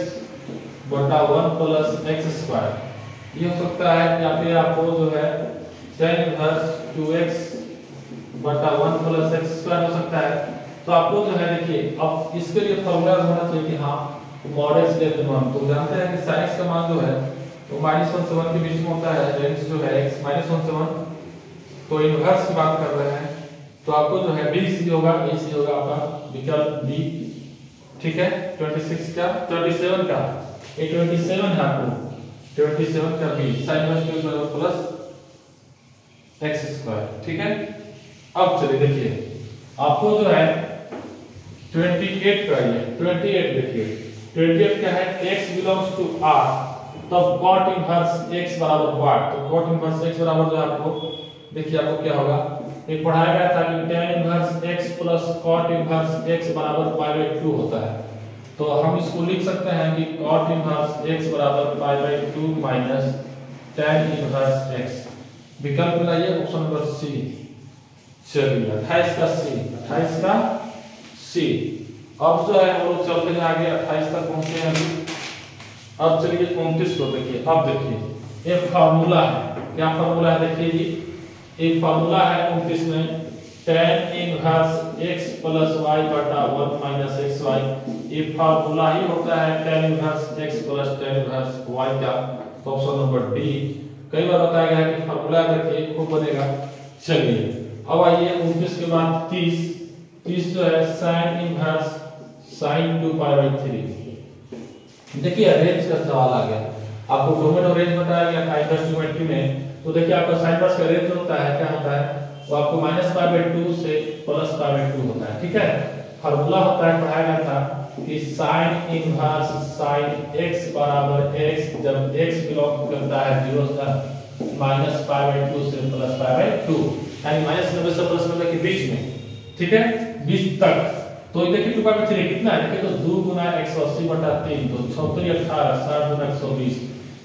बटा 1 प्लस x स्क्वायर। ये हो सकता है या फिर आपको जो है tan इनवर्स 2x बटा 1 प्लस x स्क्वायर हो सकता है। तो आपको जो है देखिए अब इसके लिए फार्मूला होना चाहिए कि हाँ mod x लेस देन 1। तो जानते हैं कि sin x का मान जो है वो -1 से 1 के बीच में होता है, रेंज जो है x -1 से 1 तो इनवर्स की बात कर रहे हैं, तो आपको जो है बी सी होगा, ए सी होगा आपका विकल्प बी। ठीक है, 27 का 27 का ये 27 है आपको, 27 का B sin inverse two plus X square. ठीक है, अब चलिए देखिए आपको जो है 28 का ये 28 देखिए 28 क्या है, x बिलोंग्स टू r, तब cot इनवर्स x बराबर व्हाट, तो cot इनवर्स x बराबर जो आपको देखिए आपको क्या होगा, एक पढ़ाया गया था कि tan inverse x plus cot inverse x बराबर पाई बाय 2 होता है, तो हम इसको लिख सकते हैं कि cot इनवर्स x बराबर pi by 2 minus tan inverse x। विकल्प मिलाइए ऑप्शन नंबर सी। चलिए 28 का सी, 28 का सी। अब जो है हम लोग चलते हैं आगे, 28 तक पहुंचे हैं अभी। अब चलिए 29 को देखिए। अब देखिए एक फार्मूला है, क्या फार्मूला है देखिए जी, एक फार्मूला है 29 में tan inverse x plus y बटा 1 माइनस xy। ये फार्मूला ही होता है tan inverse x plus tan inverse y का, तो ऑप्शन नंबर डी। कई बार बताया गया है कि फार्मूला देखिए खूब बनेगा। चलिए अब आइए 29 के बाद 30 जो है sin inverse sin 2 pi by 3। देखिए रेंज का सवाल आ गया, आपको डोमेन और रेंज बताया गया था इंटरेस्ट ज्योमेट्री में, तो देखिए आपका sin इनवर्स का रेंज होता है, क्या होता है वो आपको माइनस पाई बाय 2 से प्लस पाई बाय 2 होता है। ठीक है, फार्मूला होता है पढ़ाया गया था कि sin इनवर्स sin x बराबर x जब x बिलोंग करता है 0 से माइनस पाई बाय 2 से प्लस पाई बाय 2, यानी माइनस 90 से प्लस 90 के बीच में। ठीक है, 20 तक। तो देखिए 2 पाई बाय 3 कितना है, देखिए तो 2 गुना 180 बटा 3, तो 36 18 60 गुना 120,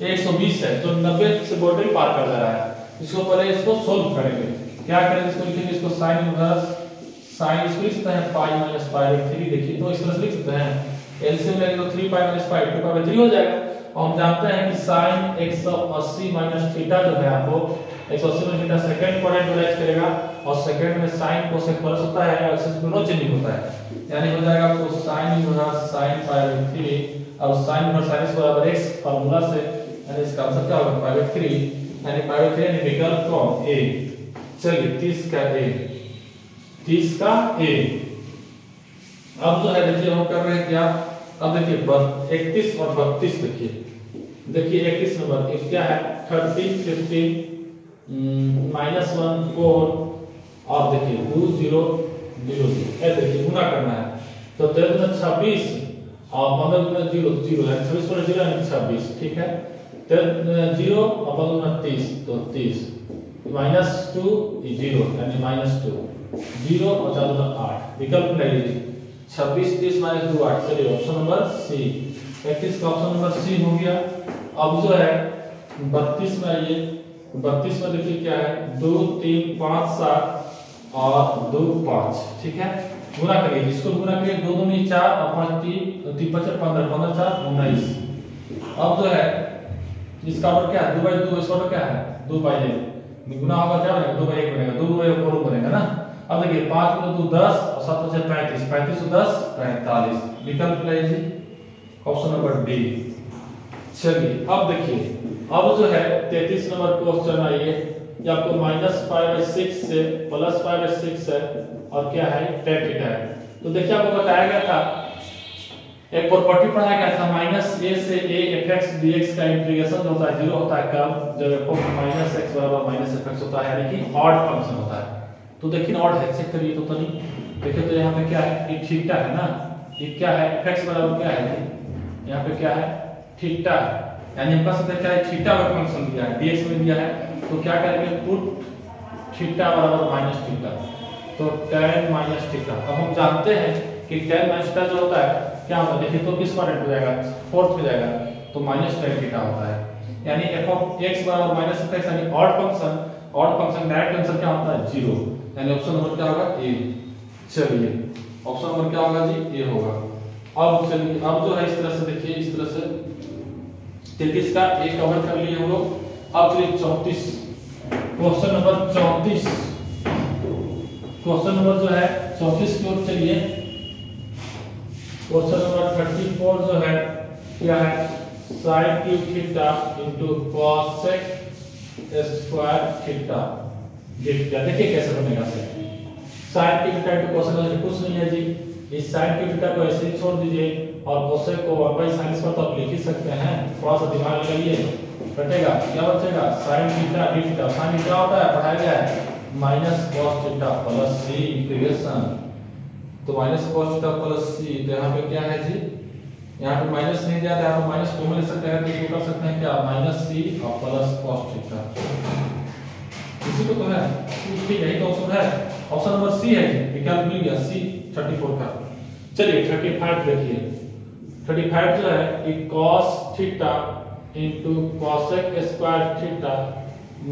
ये 120 है जो 90 से बाउंड्री पार कर जा रहा है। इसको पहले इसको सोल्व करेंगे, क्या करेंगे, इसको लिखेंगे, इसको sin इनवर्स sin इसको लिख सकते हैं पाई माइनस पाई बाय 3। देखिए तो इस तरह से लिख सकते हैं, एलसीएम लेंगे तो 3 pi minus pi 2 pi by 3 हो जाएगा। और हम जानते हैं कि sin 180 माइनस थीटा जो है आपको 180 माइनस थीटा सेकंड क्वाड्रेंट में राइज करेगा, और सेकंड में sin कोसेक प्लस होता है, एक्सिस दोनों चेंजिंग होता है, यानी हो जाएगा आपको sin inverse sin pi by 3 और sin इनवर्स sin बराबर x फार्मूला से, यानी इसका आंसर क्या होगा पाई बाय 3, यानी पाई बाय 3 यानी विकल्प कौन ए। चलिए 30 का ए, 30 का ए। अब जो है देखिए हम कर रहे हैं क्या, अब देखिए 31 और 32 देखिए, देखिए 31 नंबर एक क्या है 30 15 माइनस 1 4 और देखिए 2 0 0 0, देखिए गुना करना है, तो 13 गुना 26 और 15 गुना 0 0 है, 26 गुना 0 यानी 26। ठीक है, 0 और 15 गुना 30 तो 30 माइनस 2 0 यानी माइनस 2 0 और 4 गुना 8। विकल्प लगाइए 26 30 माइनस 2 8। चलिए ऑप्शन नंबर सी, 31 का ऑप्शन नंबर सी हो गया। अब जो है 32 में आइए, 32 में देखिए क्या है 2 3 5 7 और 2 5। ठीक है, गुना करिए, इसको गुना करिए 2 2 4 और 5 3 3 5 15 15 4 19। अब जो है इसका ऑर्डर क्या है 2 बाय 2, इसका ऑर्डर क्या है 2 बाय 1, गुना होगा क्या बनेगा 2 बाय 1 बनेगा, 2 बाय 4 बनेगा ना। अब देखिए 5 गुना 2 10 और 7 5 35, 35 और 10 45। विकल्प लीजिए ऑप्शन नंबर डी। चलिए अब देखिए, अब जो है 33 नंबर क्वेश्चन आइए, ये आपको माइनस पाई बाय 6 से प्लस पाई बाय 6 है और क्या है tan थीटा है। तो देखिए आपको बताया गया था, एक प्रॉपर्टी पढ़ाया गया था माइनस a से a fx dx का इंटीग्रेशन जो होता है 0 होता है कब, जब f माइनस x बराबर माइनस fx होता है, यानी कि ऑड फंक्शन होता है। तो देखिए ऑड है, चेक करिए तो नहीं, देखिए तो यहाँ पे क्या है ये थीटा है ना, ये क्या है fx बराबर क्या है, यहाँ पे क्या है थीटा, यानी हम कह सकते हैं क्या है थीटा का फंक्शन दिया है, dx में दिया है, तो क्या करेंगे पुट थीटा बराबर माइनस थीटा, तो tan माइनस थीटा। अब हम जानते हैं कि tan माइनस थीटा जो होता है क्या होता है, देखिए तो किस क्वाड्रेंट में जाएगा, फोर्थ में जाएगा, तो माइनस tan थीटा होता है, यानी f ऑफ x बराबर माइनस fx, यानी ऑड फंक्शन डायरेक्ट आंसर क्या होता है 0, यानी ऑप्शन नंबर क्या होगा ए। चलिए ऑप्शन नंबर क्या होगा जी ए होगा। अब चलिए अब जो है इस तरह से देखिए, इस तरह से 33 का ए कवर कर लिए हम लोग। अब चलिए 34 क्वेश्चन नंबर 34, क्वेश्चन नंबर जो है 34 की ओर चलिए। क्वेश्चन नंबर 34 जो है क्या है sin³ theta into cosec² theta. D theta. देखिए कैसे बनेगा साइन की थीटा इनटू कोसेक का कुछ नहीं है जी, इस साइन की थीटा को ऐसे ही छोड़ दीजिए और कोसेक को 1/sin स्क्वायर तो आप लिख ही सकते हैं, थोड़ा सा दिमाग लगाइए, कटेगा क्या बचेगा sin theta d theta. sin क्या होता है पढ़ाया गया है minus cos theta plus c integration, तो minus cos theta plus c, तो यहाँ पे क्या है जी, यहाँ पे माइनस नहीं दिया था, यहाँ पे माइनस कॉमन ले सकते हैं, तो इसको कर सकते हैं क्या माइनस c और प्लस cos थीटा, इसी को तो है ठीक है, तो ऑप्शन है, ऑप्शन नंबर सी है जी, विकल्प मिल गया सी 34 का। चलिए 35 देखिए, 35 जो है कि cos theta into cosec square theta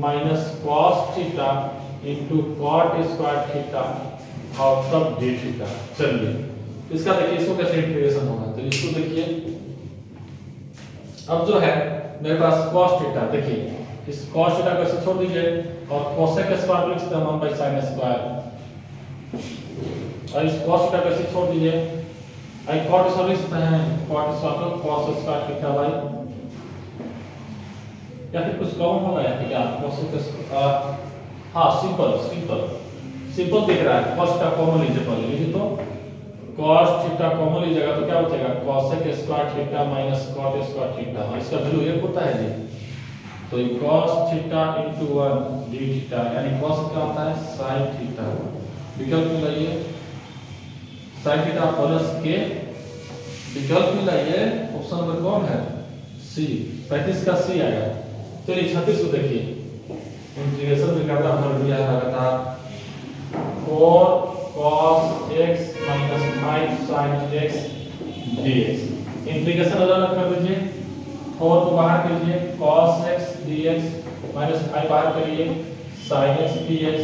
minus cos theta into cot square theta और तब d थीटा। चलिए इसका देखिए इसको कैसे इंटीग्रेशन होगा, तो इसको देखिए अब जो है मेरे पास cos थीटा, देखिए इस cos थीटा को ऐसे छोड़ दीजिए और cosec स्क्वायर लिख सकते हैं 1/sin स्क्वायर, और इस cos थीटा को ऐसे छोड़ दीजिए, आई cot स्क्वायर लिख सकते हैं cot स्क्वायर को cos स्क्वायर थीटा बाय, या फिर कुछ कॉमन होगा या क्या cosec हाँ सिंपल दिख रहा है, cos थीटा कॉमन लीजिए, पहले लीजिए तो cos थीटा कॉमन लीजिएगा तो क्या बचेगा cosec square theta minus cot square theta, और इसका वैल्यू 1 होता है जी, तो ये cos theta into 1 d theta, यानी cos क्या होता है sin थीटा, विकल्प मिलाइए sin थीटा प्लस के, विकल्प मिलाइए ऑप्शन नंबर कौन है सी, 35 का सी आएगा। चलिए 36 को देखिए, इंटीग्रेशन भी करना हमने दिया है लगातार 4 cos x minus 5 sin x dx, integration अलग कर दीजिए, 4 को बाहर कीजिए cos x dx माइनस 5 बाहर करिए sin x dx,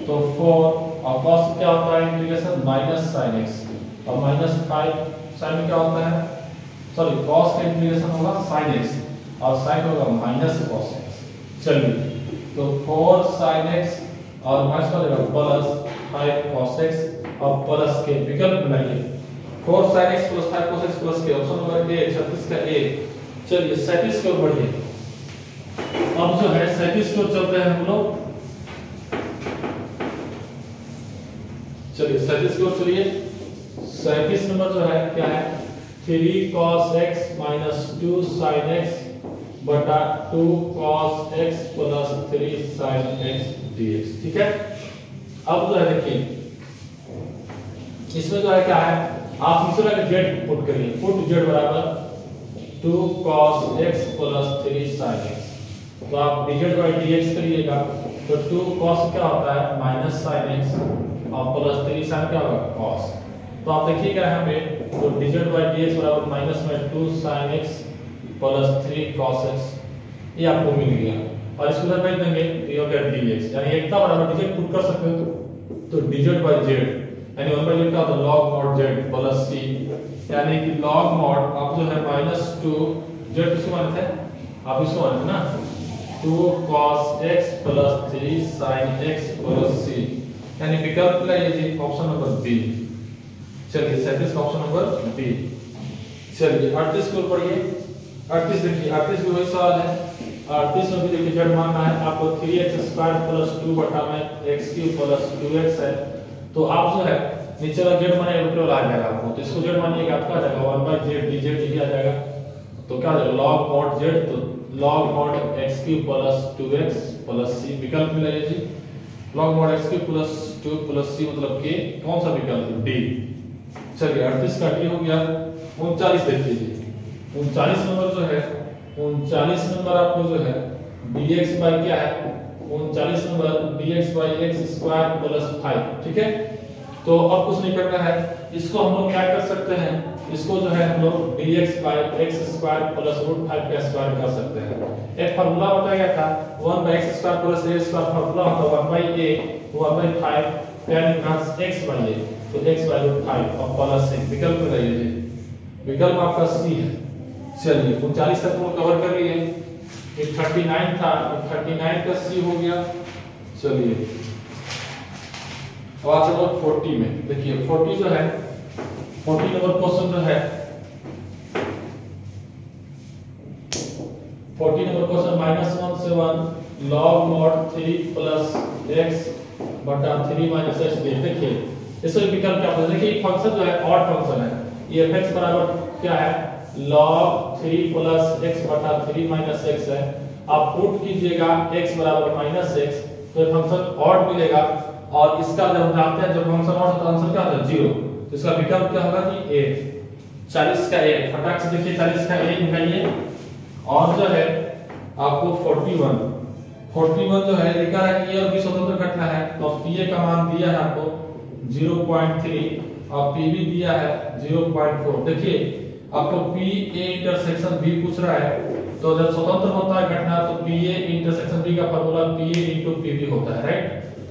तो 4 और cos क्या होता है इंटीग्रेशन माइनस sin x, और माइनस 5 sin क्या होता है, सॉरी cos का इंटीग्रेशन होगा sin x और sin होगा माइनस cos x। चलिए तो 4 sin x और माइनस का देगा प्लस 5 cos x और प्लस के, विकल्प बनाइए 4 sin x plus 5 cos x plus के, ऑप्शन नंबर ए 36 का ए। चलिए 37 की ओर बढ़िए, अब जो है 37 की ओर चलते हैं हम लोग, चलिए 37 की ओर चलिए, 37 नंबर जो है क्या है 3 cos x minus 2 sin x बटा 2 cos x plus 3 sin x dx, ठीक है। अब जो है देखिए इसमें जो है क्या है, आप दूसरा का z पुट करिए, पुट z बराबर 2 cos x plus 3 sin x, तो आप dz by dx करिएगा, तो 2 cos क्या होता है माइनस sin x और प्लस 3 sin क्या होगा cos, तो आप देखिएगा यहाँ पे तो dz by dx बराबर माइनस में 2 sin x plus 3 cos x, ये आपको मिल गया, और इसको इधर भेज देंगे तो ये हो गया dx, यानी एक का बराबर dz पुट कर सकते हो, तो dz by z यानी 1/z का तो log mod z plus c, यानी कि log mod आप जो है माइनस 2 z किसको मानते हैं आप इसको मानते हैं ना, 2 cos x plus 3 sin x plus c, यानी विकल्प का ये जी ऑप्शन नंबर बी। चलिए 37 का ऑप्शन नंबर बी। चलिए 38 को पढ़िए, 38 देखिए 38 भी वही सवाल है, 38 में भी देखिए z मानना है आपको 3x² प्लस 2 बटा में x³ प्लस 2x है, तो आप जो है नीचे वाला z माने ऊपर वाला आ जाएगा आपको, तो इसको z मानिएगा आपका आ जाएगा 1/z dz ही आ जाएगा, तो क्या आ जाएगा log mod z, तो log mod x³ plus 2x plus c, विकल्प मिलेगा जी log mod x³ plus 2 plus c मतलब के, कौन सा विकल्प डी। चलिए 38 का डी हो गया। 39 देखिए जी, 39 नंबर जो है 39 नंबर आपको जो है dx बाय क्या है 39 number dx bye x² plus 5, ठीक है। तो अब कुछ नहीं करना है, इसको हम लोग क्या कर सकते हैं, इसको जो है हम लोग dx बाय x² प्लस √5 का स्क्वायर कर सकते हैं। एक फार्मूला बताया गया था 1/x² प्लस a² फार्मूला होता है 1/a 1/5 tan inverse x by a, तो x बाय √5 और प्लस एक विकल्प में रहिए जी, विकल्प आपका सी है। चलिए 39 तक हम कवर कर लिए, ये 39 था, 39 का सी हो गया। चलिए अब चलो 40 में देखिए, 40 जो है 40 नंबर क्वेश्चन जो है 40 नंबर क्वेश्चन -1 से 1 log mod 3 प्लस x बटा 3 माइनस x देखिए इसका विकल्प क्या होता है। देखिए फंक्शन जो है ऑड फंक्शन है, ये fx बराबर क्या है log 3 प्लस x बटा 3 माइनस x है। आप पुट कीजिएगा x बराबर माइनस x तो फंक्शन ऑड मिलेगा, और इसका जब हम जानते हैं जब फंक्शन ऑड होता है आंसर क्या होता है 0, तो इसका विकल्प क्या होगा कि a 40 का a फटाक से देखिए 40 का a निकालिए, और जो है आपको 41 जो है लिखा है कि ये और भी स्वतंत्र घटना है, तो pa का मान दिया है आपको 0.3 और pb दिया है 0.4। देखिए आपको pa इंटरसेक्शन b पूछ रहा है, तो जब स्वतंत्र होता है घटना तो pa इंटरसेक्शन b का फार्मूला pa into pb होता है, राइट।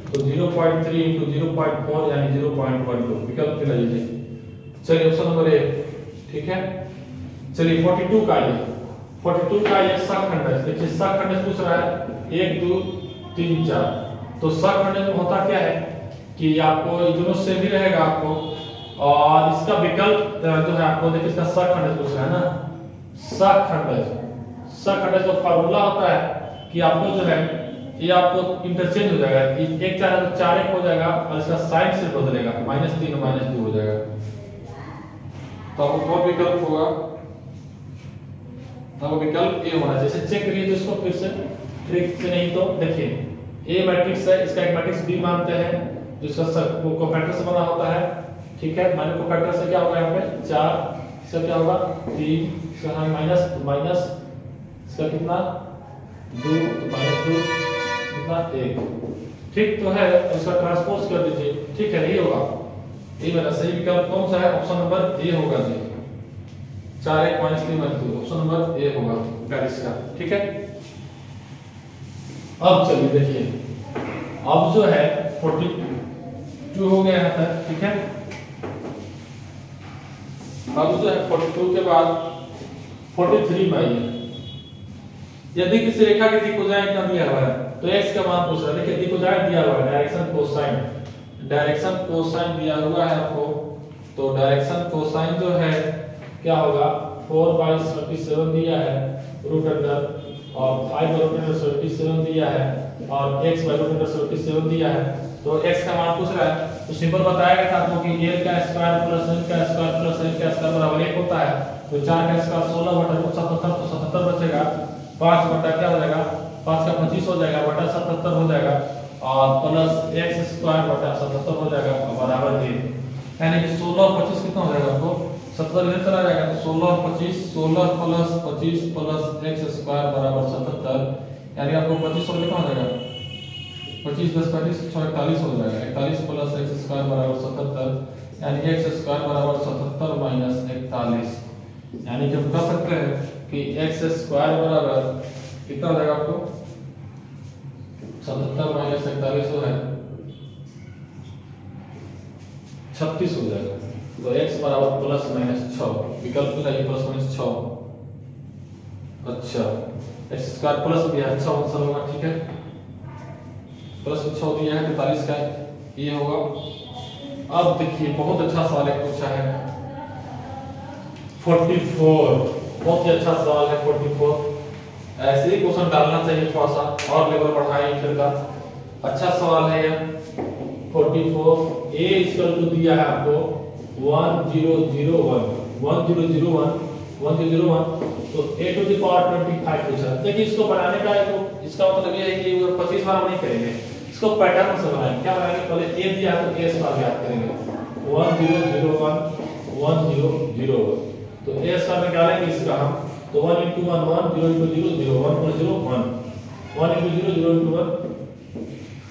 तो 0.3 into 0.4 यानी 0.12 विकल्प के लिए। चलिए ऑप्शन नंबर ए ठीक है। चलिए 42 का ये सखंड, देखिए सखंड पूछ रहा है 1 2 3 4, तो सखंड में होता क्या है कि आपको दोनों से भी रहेगा आपको, और इसका विकल्प जो है आपको देखिए इसका सखंड पूछ रहा है ना, सखंड का फार्मूला होता है कि आपको जो है ये आपको इंटरचेंज हो जाएगा, एक 4 है तो 4 1 हो जाएगा, और इसका साइन से बदलेगा -3 और -2 हो जाएगा। तो आपको कौन विकल्प होगा, तो विकल्प ए होना चाहिए। चेक करिए तो इसको फिर से ट्रिक से, नहीं तो देखिए ए मैट्रिक्स है, इसका एक मैट्रिक्स बी मानते हैं जिसका वो कोफैक्टर से बना होता है, ठीक है। माने कोफैक्टर से क्या होगा यहाँ पे 4, इसका क्या होगा 3, इसका माइनस इसका कितना 2 तो -2 कितना 1, ठीक तो है। इसका ट्रांसपोज कर दीजिए, ठीक है, ये होगा ये मेरा सही विकल्प कौन सा है, ऑप्शन नंबर ए होगा जी, 4 1 -3 -2 ऑप्शन नंबर ए होगा 42 का, ठीक है। अब चलिए देखिए अब जो है 42 हो गया यहाँ तक, ठीक है। अब जो है 42 के बाद 43 में आइए। यदि किसी रेखा की दिक्कोजाइन इतना दिया हुआ है तो x का मान पूछ रहा है। देखिए दिक्कोजाइन दिया हुआ है, डायरेक्शन कोसाइन दिया हुआ है आपको, तो डायरेक्शन कोसाइन जो है क्या होगा 4/37 दिया है रूट अंडर, और 5/37 दिया है, और x/37 दिया है। तो x का मान पूछ रहा है, तो सिंपल बताया गया था आपको कि l का स्क्वायर प्लस n का स्क्वायर प्लस n का स्क्वायर बराबर 1 होता है। तो 4 का स्क्वायर 16/77 तो 77 बचेगा, 5 बटा क्या हो जाएगा 5 का 25 हो जाएगा बटा 77 हो जाएगा, और प्लस x स्क्वायर बटा 77 हो जाएगा बराबर 1, यानी कि 16 और 25 कितना हो जाएगा आपको 70 इधर चला जाएगा, तो 16 और 25 16 प्लस 25 प्लस x स्क्वायर बराबर 77, यानी आपको 25 और कितना हो जाएगा 25 10 35 41 हो जाएगा, 41 प्लस x स्क्वायर बराबर 77, यानी x स्क्वायर बराबर 77 माइनस 41, यानी कि हम कह सकते हैं कि x स्क्वायर बराबर कितना हो जाएगा आपको 77 माइनस 41 जो है 36 हो जाएगा। तो x बराबर प्लस माइनस 6, विकल्प में है प्लस माइनस 6। अच्छा x स्क्वायर प्लस भी है 6 आंसर होगा, ठीक है। प्लस 6 दिया है 43 का ये होगा। अब देखिए बहुत अच्छा सवाल है पूछा है 44, बहुत ही अच्छा सवाल है 44। ऐसे ही क्वेश्चन डालना चाहिए, थोड़ा सा और लेवल बढ़ाएं फिर का। अच्छा सवाल है यह 44। a इक्वल टू दिया है आपको 1001 तो a टू द पावर 25 पूछा। देखिए इसको बनाने का है तो इसका मतलब ये है कि 25 बार नहीं करेंगे, इसको पैटर्न से बनाएंगे। क्या बनाएंगे, पहले a दिया तो a स्क्वायर याद करेंगे 1001 तो a स्क्वायर निकालेंगे इसका हम, तो 1 into 1 1 0 into 0 0 1 plus 0 1 1 into 0 0 into 1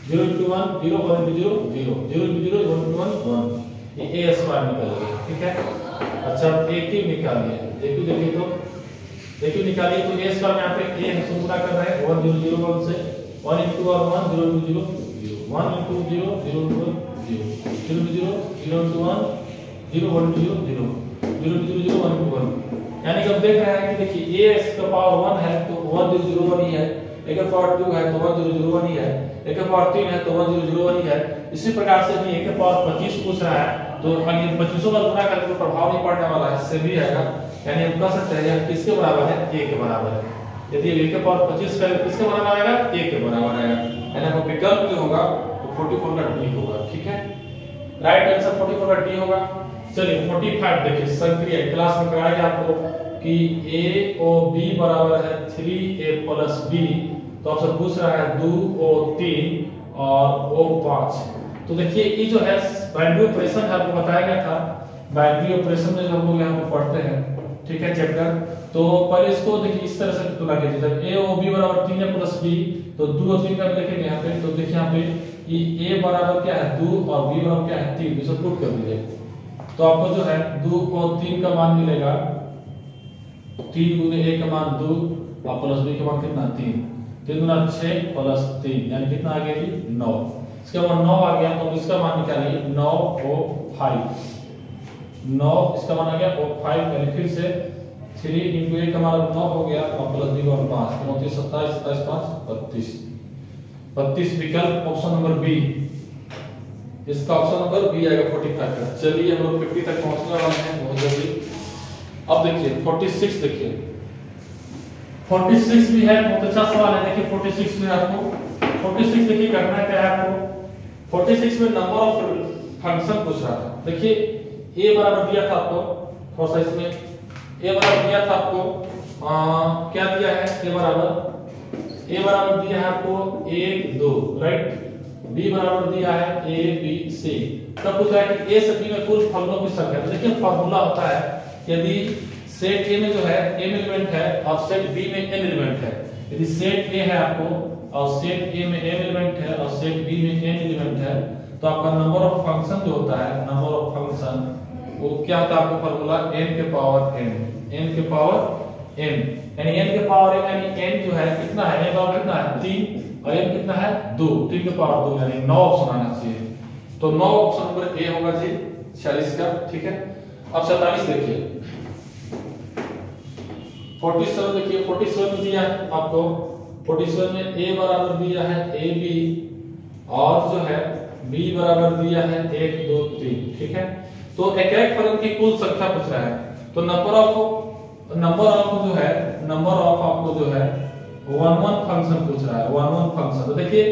0 into 1 0 1 into 0 0 0 into 0 1 into 1 1, ये a स्क्वायर निकल गया, ठीक है। अच्छा a क्यूब निकालिए, a क्यूब देखिए तो a क्यूब निकालिए तो a स्क्वायर में यहाँ पे a हम गुणा कर रहे हैं 1 0 0 1 से 1 into 1 1 0 into 0 0 1 into 0 0 into 1 0 0 into 0 0 into 1 0 1 into 0 0 0 into 0 1 into 1, यानी कि अब देख रहे हैं कि देखिए a का पावर 1 है तो 1 0 0 1 ही है, a का पावर 2 है तो 1 0 0 1 ही है, a का पावर 3 है तो 1 0 0 1 ही है। इसी प्रकार से भी a का पावर 25 पूछ रहा है तो अगर 25 का गुणा करके प्रभाव नहीं पड़ने वाला है, इससे भी आएगा, यानी हम कह सकते हैं यह किसके बराबर है a के बराबर है। यदि a के पावर 25 का किसके बराबर आएगा, a के बराबर आएगा, यानी आपका विकल्प जो होगा तो 44 का d होगा। ठीक है, राइट आंसर 44 का d होगा। चलिए 45 देखिए, संक्रिया क्लास में कराया गया आपको कि a और b बराबर है 3a प्लस b, तो आपसे पूछ रहा है 2 और 3 और o 5। तो देखिए ये जो है बाइनरी ऑपरेशन है, आपको बताया गया था बाइनरी ऑपरेशन में जो हम लोग यहाँ पे पढ़ते हैं, ठीक है चैप्टर। तो पहले इसको देखिए इस तरह से तुलना कीजिए, जब a और b बराबर 3a प्लस b, तो 2 और 3 का लिखेंगे यहाँ पे, तो देखिए यहाँ पे ये a बराबर क्या है 2 और b बराबर क्या है 3, इसे पुट कर दीजिए, तो आपको जो है 2 और 3 का मान मिलेगा, 3 गुने a का मान 2 और प्लस b का मान कितना 3, 3 गुना 6 प्लस 3 यानी कितना आ गया जी 9। इसके बाद 9 आ गया तो इसका मान निकालिए 9 और 5, 9 इसका मान आ गया और 5, यानी फिर से 3 into a का मान 9 हो गया और प्लस b का मान 5, 29 27 27 5 32 विकल्प ऑप्शन नंबर बी, इसका ऑप्शन नंबर बी आएगा 45 का। चलिए हम लोग 50 तक पहुंचने वाले हैं बहुत जल्दी। अब देखिए 46, देखिए 46 भी है, बहुत अच्छा सवाल है। देखिए 46 में आपको 46 देखिए करना क्या है आपको, 46 में नंबर ऑफ फंक्शन पूछ रहा था। देखिए a बराबर दिया था आपको, थोड़ा सा इसमें a बराबर दिया था आपको, क्या दिया है a बराबर दिया है आपको 1 2, राइट, b बराबर दिया है a b c, तब पूछा है कि a से b में कुल फलनों की संख्या। तो देखिए फार्मूला होता है, यदि सेट a में जो है m एलिमेंट है और सेट b में n एलिमेंट है, यदि सेट a है आपको और सेट a में m एलिमेंट है और सेट b में n एलिमेंट है, तो आपका नंबर ऑफ फंक्शन जो होता है, नंबर ऑफ फंक्शन वो क्या होता है आपका फार्मूला n के पावर n, n के पावर n, यानी n के पावर n, यानी n जो है कितना है, n पावर कितना है 3 और n कितना है 2, 3 के पावर 2, यानी 9 ऑप्शन आना चाहिए। तो 9 ऑप्शन नंबर ए होगा जी 46 का। ठीक है, अब 47 देखिए, 47 देखिए, 47 में दिया है आपको, 47 में a बराबर दिया है ab और जो है b बराबर दिया है 1 2 3। ठीक है, तो एक एक फलन की कुल संख्या पूछ रहा है, तो नंबर ऑफ आपको जो है 1 फंक्शन पूछ रहा है, 1 फंक्शन। तो देखिए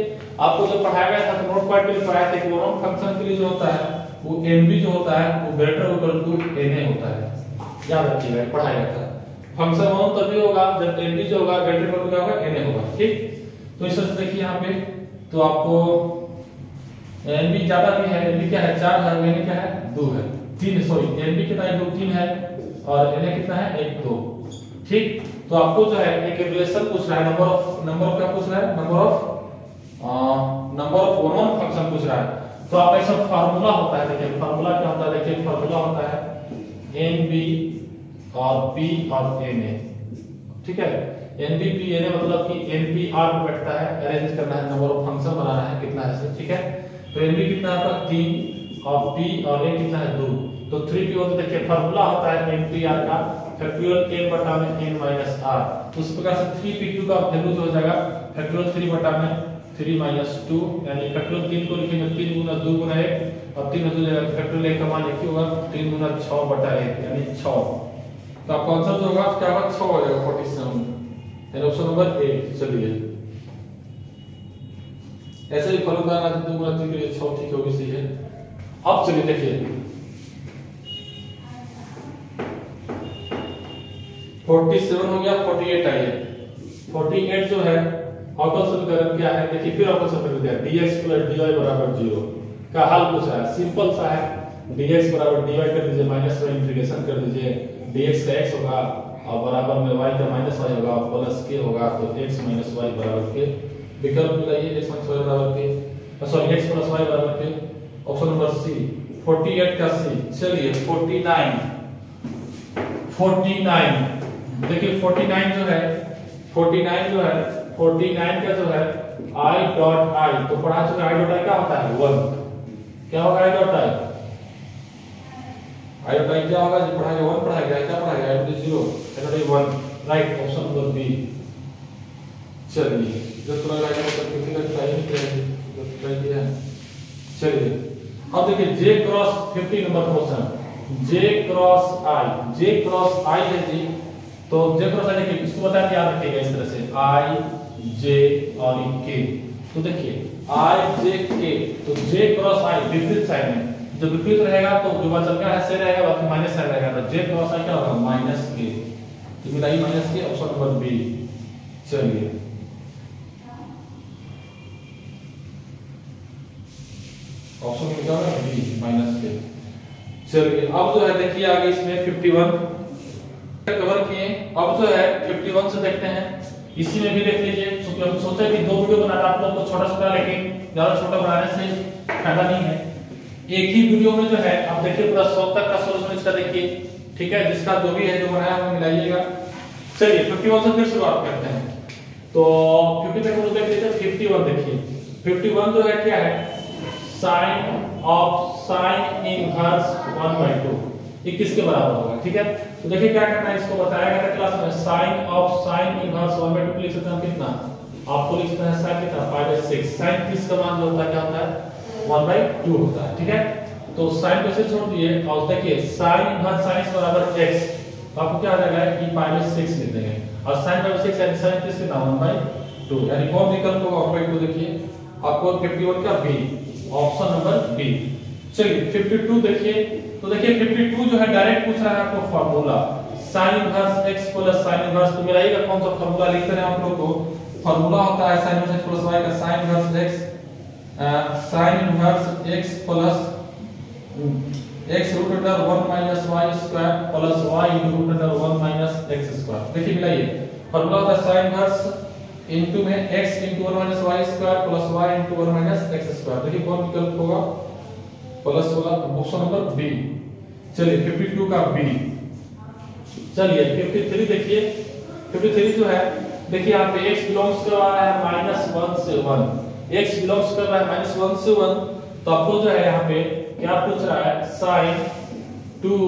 आपको जो पढ़ाया गया था, तो नोट पॉइंट में पढ़ाया था कि 1 फंक्शन के लिए जो होता है वो nb जो होता है वो ग्रेटर इक्वल टू na होता है, याद रखिएगा, पढ़ाया गया था। फंक्शन 1 तभी होगा जब nb जो होगा ग्रेटर इक्वल टू क्या होगा na होगा। ठीक, तो इस तरह से देखिए यहाँ पे, तो आपको nb ज्यादा भी है, nb क्या है 4 है, na क्या है 2 है, 3 सॉरी nb कितना है 2 3 है और na कितना है 1 2। ठीक, तो आपको जो है एक रिलेशन पूछ रहा है, नंबर ऑफ क्या पूछ रहा है, नंबर ऑफ 1 फंक्शन पूछ रहा है। तो आप ऐसा फार्मूला होता है, देखिए फार्मूला क्या होता है, देखिए फार्मूला होता है nb और p और na। ठीक है, nb p na मतलब कि np r पे बैठता है, अरेंज करना है, नंबर ऑफ फंक्शन बनाना है कितना है। ठीक है, तो nb कितना है आपका 3 और p और a कितना है 2, तो 3p होता है। देखिए फार्मूला होता है npr का फैक्टोरियल n बटा में n माइनस r, तो उस प्रकार से 3p2 का वैल्यू जो हो जाएगा फैक्टोरियल 3 बटा में 3 माइनस 2, यानी फैक्टोरियल 3 को लिखेंगे 3 गुना 2 गुना 1 और 3 हो जाएगा फैक्टोरियल 1 का मान लिखिए होगा 3 गुना 6 बटा 1 यानी 6। तो आपका आंसर जो होगा क्या होगा 6 हो जाएगा 47, यानी ऑप्शन नंबर ए। चलिए ऐसे ही फॉलो करना, 2 गुना 3 के लिए 6 ठीक होगी, सही है। अब चलिए देखिए 47 हो गया, 48 आइए, 48 जो है अवकल समीकरण क्या है, देखिए फिर अवकल समीकरण दिया dx + dy = 0 का हल पूछ रहा है। सिंपल सा है, dx = dy कर दीजिए, माइनस में इंटीग्रेशन कर दीजिए, dx का x होगा और बराबर में y का माइनस y होगा और प्लस k होगा, तो x - y = k, विकल्प मिलाइए x - y = k, sorry x + y = k, option number C 48 का सी। चलिए 49 देखिए 49 जो है 49 का जो है i.i, तो पढ़ा चुके i.i क्या होता है 1, क्या होगा i.i क्या होगा जो पढ़ा गया 1 पढ़ा गया, क्या पढ़ा गया i.0 i.1, right, option number B. चलिए जो थोड़ा राइट आंसर किसी का ट्राई किया है। चलिए अब देखिए j cross 50 number question, j cross i है जी तो जे क्रॉस आई देखिए इसको बताया याद रखिएगा इस तरह से आई जे और के। तो देखिए आई जे के, तो जे क्रॉस आई विपरीत साइड में, जब विपरीत रहेगा तो जो बचल का है से रहेगा, बाकी माइनस साइड रहेगा, तो जे क्रॉस आई क्या होगा माइनस के। तो मिलाइए माइनस के, ऑप्शन नंबर बी। चलिए ऑप्शन में क्या होगा बी माइनस के। चलिए अब जो है देखिए आगे इसमें 51 कवर किए। अब जो है 51 से देखते हैं, इसी में भी देख लीजिए, क्योंकि हम सोचे कि 2 वीडियो बनाना आप लोग को छोटा छोटा, लेकिन ज्यादा छोटा बनाने से फायदा नहीं है। एक ही वीडियो में जो है आप देखिए पूरा 100 तक का सॉल्यूशन इसका देखिए, ठीक है, जिसका जो भी है जो बनाया वो मिलाइएगा। चलिए 51 से फिर शुरुआत करते हैं। तो 50 तक हम देख लेते हैं। 51 देखिए, 51 जो है क्या है, साइन ऑफ साइन इनवर्स 1/2, ये किसके बराबर होगा, ठीक है। तो देखिए क्या करना है, इसको बताया गया था क्लास में, साइन ऑफ साइन इनवर्स 1/2 लिख सकते हैं कितना, आपको लिख सकते हैं साइन कितना π/6। साइन 30 का मान जो होता है क्या होता है 1/2 होता है, ठीक है। तो साइन को से छोड़ दिए और देखिए साइन इनवर्स साइन बराबर x, तो आपको क्या आ जाएगा कि π/6 लिख देंगे, और साइन π/6 यानी साइन 30 कितना 1/2, यानी कौन विकल्प होगा 1/2। देखिए आपको 51 का बी, ऑप्शन नंबर बी। चलिए 52 देखिए, तो देखिए 52 जो है डायरेक्ट पूछ रहा है आपको formula sin inverse x plus sin inverse, तो मिलाइएगा कौन सा फार्मूला लिखते हैं आप लोग को। फार्मूला होता है sin inverse x plus y का sin inverse x, sin inverse x plus x root under 1 minus y square plus y root under 1 minus x square. देखिए मिलाइए, फार्मूला होता है sin इनवर्स इनटू में x into 1 minus y square plus y into 1 minus x square. देखिए कौन विकल्प होगा, plus वाला, ऑप्शन नंबर बी। चलिए 52 का बी। चलिए 53 देखिए, 53 जो है देखिए यहाँ पे x बिलोंग्स कर रहा है -1 से 1, x बिलोंग्स कर रहा है -1 से 1, तो आपको जो है यहाँ पे क्या पूछ रहा है, sin 2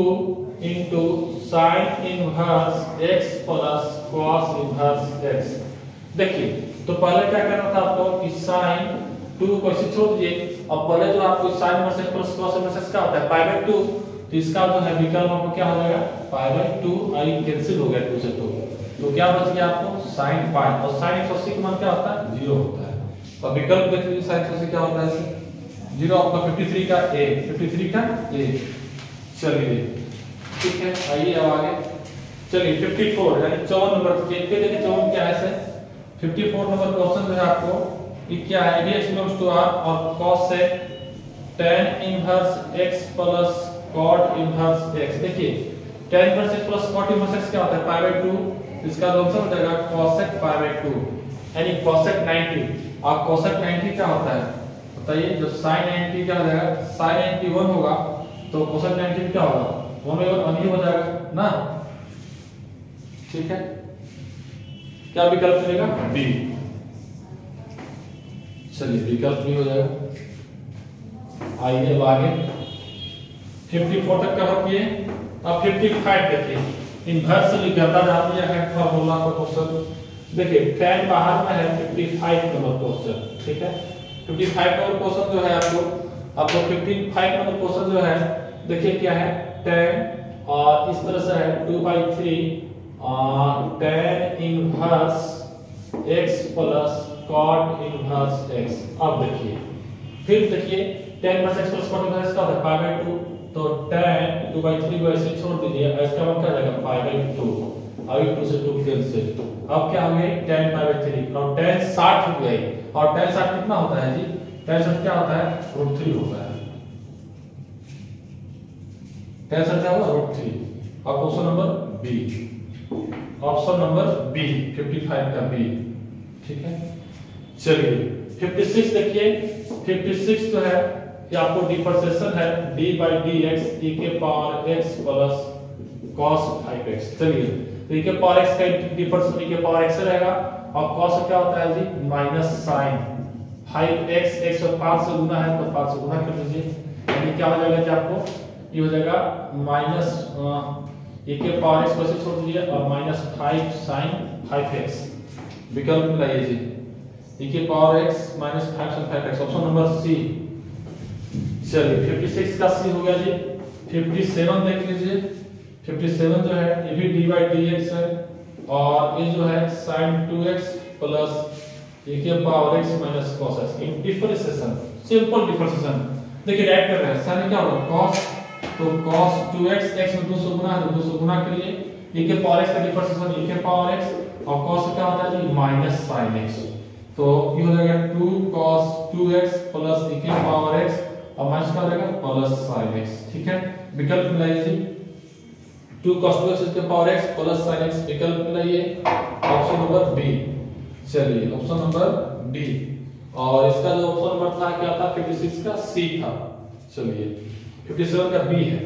into sin inverse x plus cos inverse x। देखिए तो पहले क्या करना था आपको कि sin 2 को ऐसे छोड़ दीजिए, और पहले जो आपको sin inverse x plus cos inverse का होता है π/2, तो इसका जो है विकल्प आपको क्या हो जाएगा π/2, आई कैंसिल हो गया 2 से 2, तो क्या बच गया आपको sin π, और sin 180 का मान क्या होता है 0 होता है। तो विकल्प देख लीजिए sin 180 क्या होता है 0, आपका 53 का ए, 53 का ए। चलिए ठीक है, आइए अब आगे। चलिए 54 यानी 54 नंबर के देखिए 54 क्या है ऐसे, 54 नंबर क्वेश्चन जो है आपको ये क्या है, dx बिलोंग्स टू r और cos से tan inverse x plus cot inverse x। देखिए tan inverse x plus cot inverse x क्या होता है π/2, इसका आंसर हो जाएगा cosec π/2 यानी cosec 90। और cosec 90 क्या होता है बताइए, जब sin 90 क्या हो जाएगा, sin 90 1 होगा तो cosec 90 क्या होगा 1/1 ही हो जाएगा ना, ठीक है। क्या विकल्प मिलेगा बी। चलिए विकल्प भी हो जाएगा। आइए अब आगे 54 तक कवर किए। अब 55 देखिए, इनवर्स लिखता जा दिया है फार्मूला का क्वेश्चन। देखिए tan बाहर में है 55 नंबर क्वेश्चन, ठीक है। 55 नंबर क्वेश्चन जो है आपको 55 नंबर क्वेश्चन जो है देखिए क्या है, tan और इस तरह से है 2/3 tan inverse x plus cot inverse x। अब देखिए फिर देखिए tan inverse x plus cot inverse का होता है π/2, तो tan 2/3 को ऐसे छोड़ दीजिए, इसका मतलब क्या जाएगा π/2, अब 2 से 2 कैंसिल। अब क्या हो गया tan π/3 और tan 60 हो गई, और tan 60 कितना होता है जी, tan 60 क्या होता है √3 होता है, tan 60 क्या होगा √3। अब option number B, option number B 55 का बी, ठीक है। चलिए 56 देखिए, 56 जो है ये आपको डिफरेंशिएशन है d/dx e के power x plus cos 5x। चलिए तो e के पावर x का डिफरेंशिएशन e के पावर x रहेगा, और cos क्या होता है जी माइनस sin 5x, 105 से गुना है तो 5 से गुना कर दीजिए, यानी क्या हो जाएगा जी आपको ये हो जाएगा माइनस e के पावर x को ऐसे छोड़ दीजिए और -5 sin 5x। विकल्प मिलाइए जी, e के power x -5 sin 5x, option number C. चलिए 56 का सी हो गया जी। 57 देख लीजिए, 57 जो है ये भी डी बाई डी एक्स है, और ये जो है sin 2x प्लस e के power x minus cos x इन डिफरेंशिएशन, सिंपल डिफरेंशिएशन। देखिए ऐड कर रहे हैं, साइन क्या होगा cos, तो cos 2x x में 200 गुना है तो 200 गुना करिए, e के पावर x का डिफरेंशिएशन e के पावर x, और cos क्या होता है जी माइनस sin x, तो ये हो जाएगा 2 cos 2x प्लस e के पावर x और माइनस क्या हो जाएगा प्लस sin x। ठीक है, विकल्प मिलाइए 2 cos 2x इसके power x plus sin x, विकल्प मिलाइए ऑप्शन नंबर बी। चलिए ऑप्शन नंबर डी, और इसका जो ऑप्शन नंबर था क्या था 56 का सी था। चलिए 57 का बी है,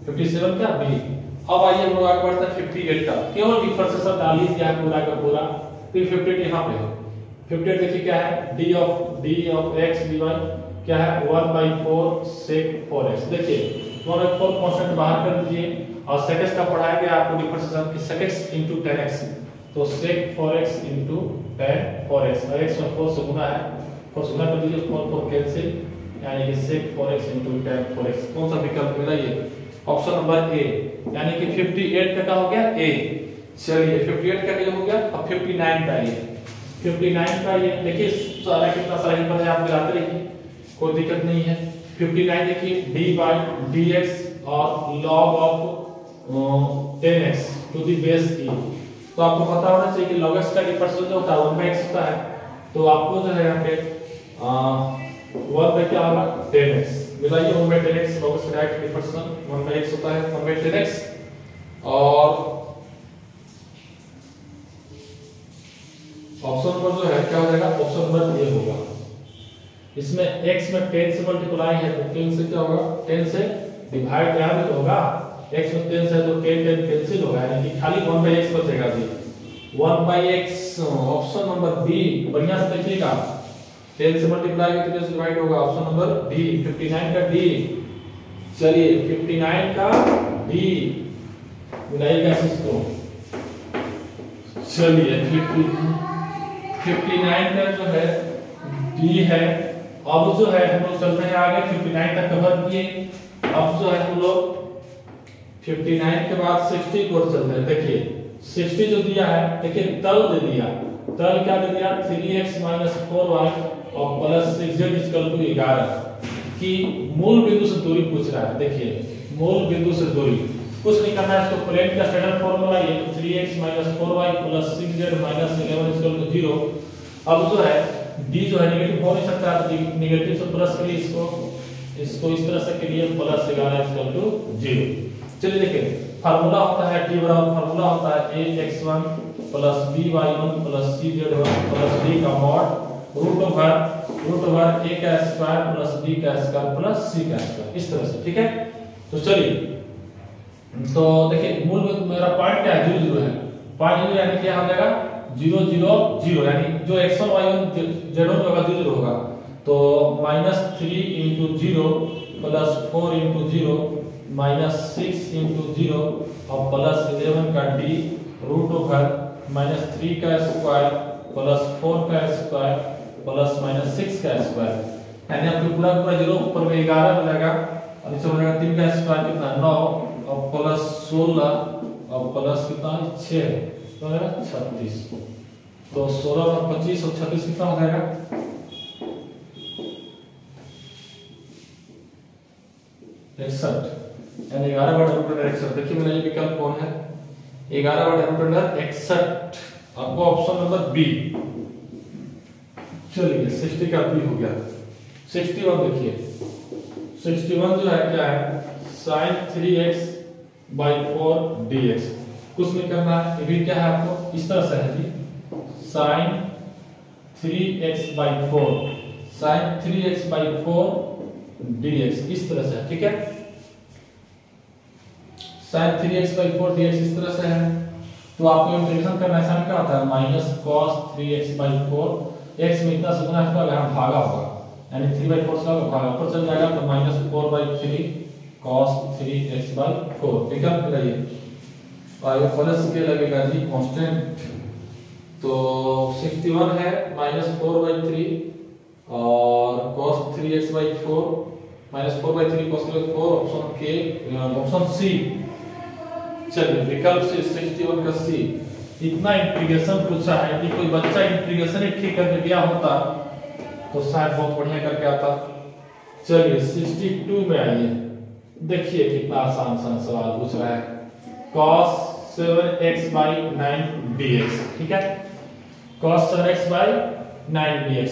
57 का बी। अब आइए हम लोग आगे बढ़ते हैं 58 का, केवल डिफरेंशिएशन डाल लीजिए पूरा का पूरा, फिर 58 यहाँ पे है। 58 देखिए क्या है d ऑफ x dy क्या है 1/4 sec 4x। देखिए 1/4 कांस्टेंट बाहर कर दीजिए, और सेकंड का पढ़ाया गया आपको डिफरेंशिएशन की सेकंड इनटू 10x, तो sec 4x into tan 4x, और x में 4 से गुना है, 4 से गुना कर दीजिए, 4 कैंसिल, यानी कि sec 4x into tan 4x। कौन सा विकल्प मिला ये ऑप्शन नंबर ए, यानी कि 58 का क्या हो गया ए। चलिए 58 का क्या हो गया, अब 59 का ये, 59 का ये देखिए सारा कितना सारा ही पता है, आप मिलाते रहिए कोई दिक्कत नहीं है। 59 देखिए d बाय dx और log of 10x to the base e, तो आपको पता होना चाहिए कि log x का डिफरेंशियल जो होता है 1/x होता है, तो आपको जो है यहाँ पे 1 बाय क्या होगा 10x, मिलाइए 1/10x, log x का डायरेक्ट डिफरेंशियल 1/x होता है 1/10x, और ऑप्शन नंबर जो है क्या हो जाएगा ऑप्शन नंबर ए होगा। इसमें x में 10 से मल्टीप्लाई है तो 10 से क्या होगा 10 से डिवाइड यहाँ भी तो होगा, x में 10 से तो 10 कैंसिल होगा, यानी कि खाली 1/x बचेगा जी 1/x। ऑप्शन नंबर बी, बढ़िया से देखिएगा 10 से मल्टीप्लाई करके 10 से डिवाइड होगा, ऑप्शन नंबर डी 59 का डी। चलिए 59 का डी मिलाइएगा इसको। चलिए 59 का जो है डी है। अब जो है हम लोग चलते हैं आगे, 59 तक कवर किए, अब जो है हम लोग 59 के बाद 60 को चलते हैं। देखिए 60 जो दिया है, देखिए तल दे दिया, तल क्या दे दिया 3x 4y और प्लस 6z 11 की मूल बिंदु से दूरी पूछ रहा है। देखिए मूल बिंदु से दूरी कुछ नहीं करना है, इसको प्लेन का स्टैंडर्ड फार्मूला ये, तो 3x 4y प्लस 6z 11 0। अब जो है d जो है नेगेटिव हो नहीं सकता, तो नेगेटिव से प्लस के लिए इसको इस तरह से के लिए प्लस 11 0। चलिए देखिए फार्मूला होता है t बराबर फार्मूला होता है ax1 plus by1 plus cz1 plus d का मॉड रूट ओवर a का स्क्वायर प्लस b का स्क्वायर प्लस c का स्क्वायर, इस तरह से। ठीक है, तो चलिए तो देखिए मूल में मेरा पॉइंट क्या है 0 0 है, पॉइंट 0 यानी क्या हो जाएगा 0 0 0, यानी जो x1 y1 z1 होगा 0 0 होगा, तो -3 * 0 प्लस 4 * 0 -6 * 0 और प्लस 11 का d रूट ओवर -3 का स्क्वायर प्लस 4 का स्क्वायर प्लस -6 का स्क्वायर, यानी आपको पूरा पूरा 0 ऊपर में 11 हो जाएगा और नीचे हो जाएगा 3 का स्क्वायर कितना 9 और प्लस 16 और प्लस कितना 6 तो हो जाएगा 36। तो 16 और 25 और 36 कितना हो जाएगा 61, यानी 11/√61। देखिए मेरा ये विकल्प कौन है 11/√61, आपको ऑप्शन नंबर बी। चलिए 60 का बी हो गया। 61 देखिए 61 जो है क्या है sin 3x/4 dx, कुछ नहीं करना है, ये भी क्या है आपको इस तरह से है जी sin 3x/4 dx इस तरह से है। ठीक है, sin 3x/4 dx इस तरह से है, तो आपको इंटीग्रेशन करना है, क्या होता है -cos 3x/4, x में इतना से गुणा इसका यहाँ भागा होगा, यानी 3/4 से भागा ऊपर चल जाएगा, तो -4/3 cos 3x/4। ठीक है, लगाइए और प्लस के लगेगा जी कांस्टेंट, तो 61 है -4/3 और cos 3x/4 -4/3 cos 3x/4, option के ऑप्शन सी चलिए विकल्प से 61 का सी। इतना इंटीग्रेशन पूछा है कि कोई बच्चा इंटीग्रेशन ही ठीक करके गया होता तो शायद बहुत बढ़िया करके आता। चलिए 62 में आइए, देखिए कितना आसान सवाल पूछ रहा है। cos 7x/9 dx, ठीक है, cos 7x/9 dx।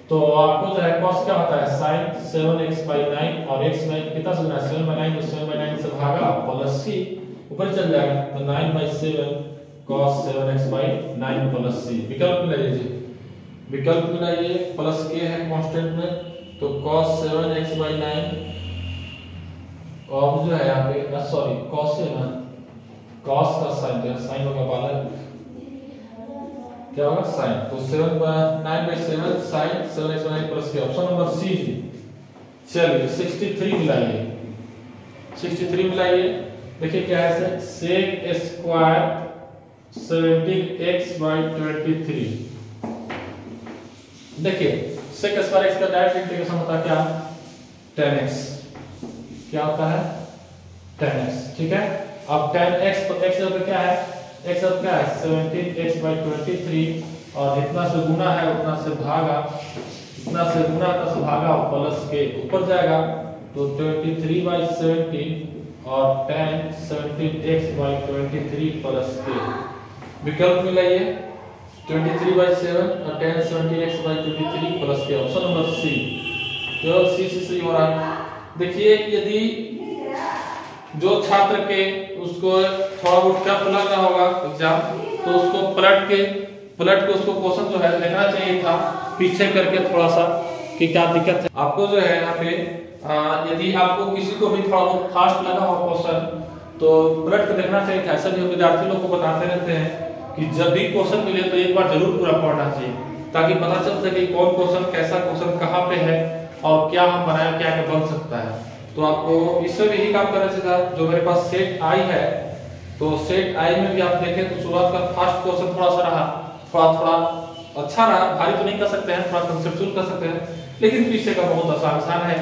तो आपको जो है cos क्या होता है sin 7x/9 और x में कितना से गुना 7/9 तो 7/9 से भागा प्लस c ऊपर चल जाएगा तो 9/7 cos 7x/9 प्लस c। विकल्प में लीजिए, विकल्प में लाइए, प्लस के है कांस्टेंट में तो cos 7x/9 और जो है यहाँ पे सॉरी cos है ना, cos का sin है, sin होगा पालक क्या होगा sin, तो 9/7 sin 7x/9 प्लस के। ऑप्शन नंबर सी जी। चलिए 63 मिलाइए, 63 मिलाइए, देखिए क्या है sec स्क्वायर 17x/23। देखिए sec स्क्वायर x का डायरेक्ट इंटीग्रेशन होता है क्या 10x, क्या होता है 10x, ठीक है। अब 10x तो x अब क्या है, x अब क्या है 17x/23 और जितना से गुना है उतना से भागा, इतना से गुना उतना से भागा प्लस के ऊपर जाएगा तो 23/17 और 10 17x/23 प्लस के। विकल्प मिलाइए 23/7 और 10 17x/23 प्लस के। ऑप्शन नंबर सी, केवल सी सही हो रहा है। देखिए यदि जो छात्र के उसको थोड़ा बहुत टफ लग रहा होगा एग्जाम तो उसको पलट के उसको क्वेश्चन जो है लिखना चाहिए था पीछे करके थोड़ा सा कि क्या दिक्कत है आपको जो है यहाँ पे। यदि आपको किसी को भी थोड़ा बहुत फास्ट लगा हो क्वेश्चन तो पलट के देखना चाहिए था। ऐसा भी विद्यार्थी लोग को बताते रहते हैं कि जब भी क्वेश्चन मिले तो एक बार जरूर पूरा पढ़ना चाहिए ताकि पता चल सके कौन क्वेश्चन कैसा क्वेश्चन कहाँ पे है और क्या हम बनाया क्या क्या बन सकता है। तो आपको इससे भी यही काम करना चाहिए था। जो मेरे पास सेट आई है तो सेट आई में भी आप देखें तो शुरुआत का फास्ट क्वेश्चन थोड़ा सा रहा, थोड़ा अच्छा रहा, भारी तो नहीं कर सकते हैं, थोड़ा कंसेप्चुअल कर सकते हैं, लेकिन पीछे का बहुत आसान है।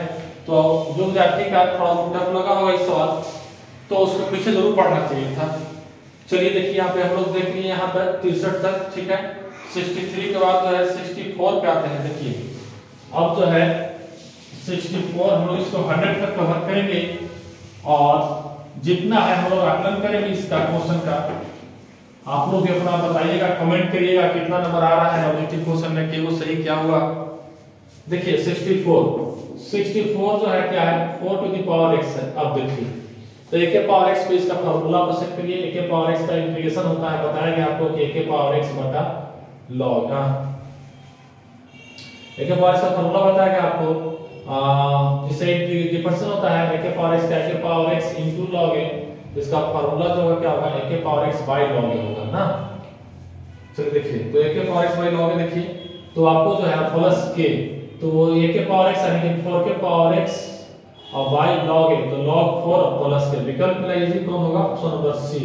तो जो विद्यार्थी का थोड़ा टफ लगा होगा इस सवाल तो उसको पीछे जरूर पढ़ना चाहिए था। चलिए देखिए यहाँ पे हम लोग देख लिए यहाँ पर 63 तक, ठीक है। 63 के बाद जो है 64 पे आते हैं। देखिए अब जो है 64 हम लोग इसको 100 तक कवर करेंगे और जितना है हम लोग आकलन करेंगे इसका क्वेश्चन का। आप लोग भी अपना बताइएगा, कमेंट करिएगा कितना नंबर आ रहा है ऑब्जेक्टिव क्वेश्चन में, कि वो सही क्या हुआ। देखिए 64 जो है क्या है 4 टू द पावर x है। अब देखिए तो a के पावर x पे इसका फार्मूला आप सेट करिए। a के पावर x का इंटीग्रेशन होता है, बताया गया आपको कि a के पावर x बटा log, a के पावर x का फार्मूला बताया गया आपको। जिससे डिफरेंशियल होता है a के पावर x का a के power x into log a, इसका फार्मूला जो होगा क्या होगा a के power x by log a होगा ना। चलिए देखिए तो a के power x by log a देखिए तो आपको जो है प्लस k तो a के पावर x यानी कि 4 के पावर x और by log a तो log 4 प्लस के। विकल्प मिला इजी कौन होगा, ऑप्शन नंबर सी।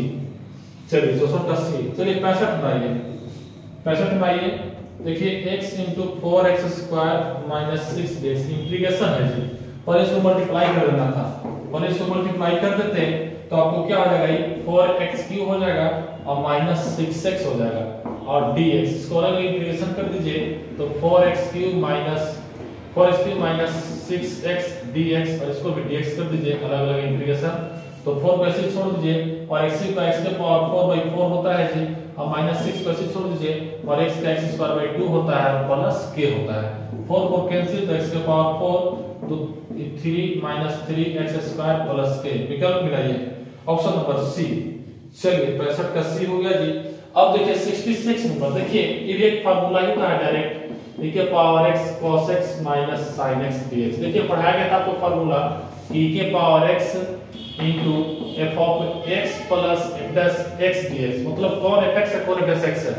चलिए 64 का सी। चलिए 65 बनाइए, 65 बनाइए। देखिए x into 4x square minus 6x integration है जी, पर इसको मल्टीप्लाई कर देना था, पर इसको मल्टीप्लाई कर देते हैं तो आपको क्या हो जाएगा ये 4x क्यूब हो जाएगा और माइनस 6x हो जाएगा और dx इसको अलग इंटीग्रेशन कर दीजिए तो 4x cube minus 6x dx और इसको भी dx कर दीजिए अलग अलग इंटीग्रेशन। तो 4 को ऐसे छोड़ दीजिए और x का x के पावर 4/4 होता है जी और माइनस 6 को ऐसे छोड़ दीजिए और x का x स्क्वायर बाई 2 होता है और प्लस k होता है। 4 कैंसिल तो x के पावर 4 तो 3 minus 3x square plus k। विकल्प मिलाइए, ऑप्शन नंबर सी। चलिए 65 का सी हो गया जी। अब देखिए 66 नंबर, देखिए ये भी एक फार्मूला ही था डायरेक्ट e के power x cos x minus sin x dx। देखिए पढ़ाया गया था आपको फार्मूला e के power x into f of x plus f dash x dx, मतलब कौन fx है कौन f dash x है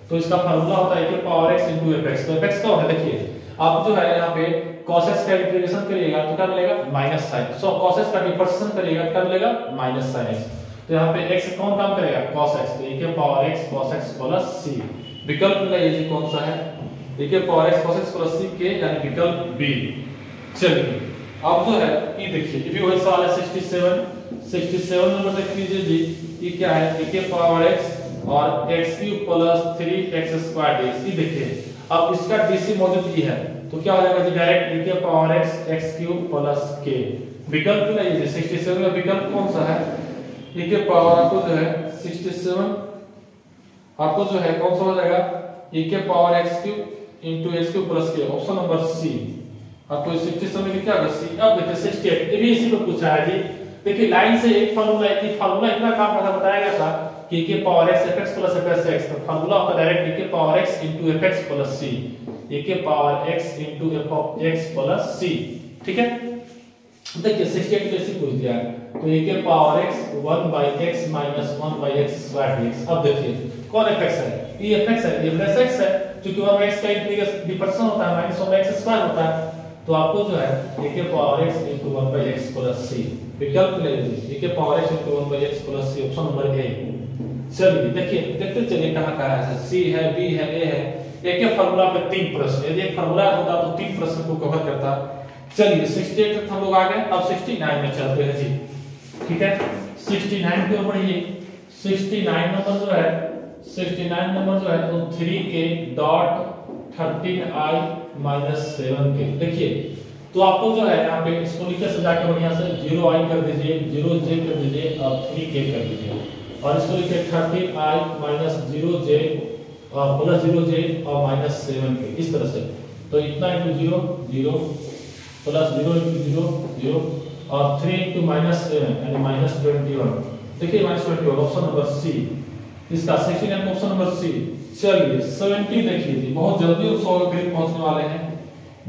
तो इसका फार्मूला होता है e के पावर x into fx। तो fx कौन है, देखिए आप जो है यहाँ पे cos x का इंटीग्रेशन करिएगा तो क्या मिलेगा माइनस sin, सो cos x का डिफरेंशिएशन करिएगा क्या मिलेगा माइनस sin x। तो यहाँ पे x कौन काम करेगा cos x, तो e के power x cos x plus c। विकल्प मिला ये कौन सा है e के power x cos x plus c के यानी विकल्प बी। चलिए अब जो है ये देखिए ये भी वही सवाल है 67 67 नंबर देख लीजिए जी, ये क्या है, e के पावर x और x³ प्लस 3x² ये देखिए। अब इसका डीसी मौजूद ही है तो क्या हो जाएगा जी, डायरेक्ट e के power x x³ plus k। विकल्प लीजिए 67 का विकल्प कौन सा है, e के पावर आपको जो है 67 आपको जो है कौन सा हो जाएगा, e के power x³ into x³ plus k, option number C. आपको 67 में क्या होगा सी। अब देखिए 68 ये भी इसी को पूछा है जी। देखिए लाइन से एक फार्मूला इतना काम पता बताया गया था कि e के power x fx plus fx, तो फार्मूला होता डायरेक्ट e के power x into fx plus c, e के power x into f of x plus c, ठीक है। देखिए 68 को ऐसे पूछ दिया है तो e के power x 1/x minus 1/x square dx। अब देखिए कौन fx है, ये fx है, ये प्लस x है, क्योंकि 1/x का इंटीग्रेशन डिफरेंस होता है माइनस 1/x स्क्वायर होता है, तो आपको जो है e के power x into 1/x plus c विकल्प ले लीजिए, e के power x into 1/x plus c, option number A. चलिए देखिए देखते चलिए कहां कहां है, c है, b है, a है। एक एक फार्मूला पे 3 प्रश्न, यदि एक फार्मूला होता तो 3 प्रश्न को कवर करता। चलिए 68 तक हम लोग आ गए, अब 69 में चलते हैं जी, ठीक है। 69 की ओर बढ़िए। 69 नंबर जो है 69 नंबर जो है तो 3k dot 13i minus 7k। देखिए तो आपको जो है यहाँ पे इसको लिखे सजा के बढ़िया से 0i कर दीजिए, 0j कर दीजिए और 3k कर दीजिए, और इसको लिखे 13i minus 0j plus 0j और माइनस 7k, इस तरह से। तो इतना इंटू 0 0 प्लस 0 इंटू 0 0 और 3 इंटू माइनस 7 यानी माइनस 21। देखिए माइनस 21 ऑप्शन नंबर सी इसका 69 ऑप्शन नंबर सी। चलिए 70 देखिए जी, बहुत जल्दी 100 के करीब पहुंचने वाले हैं।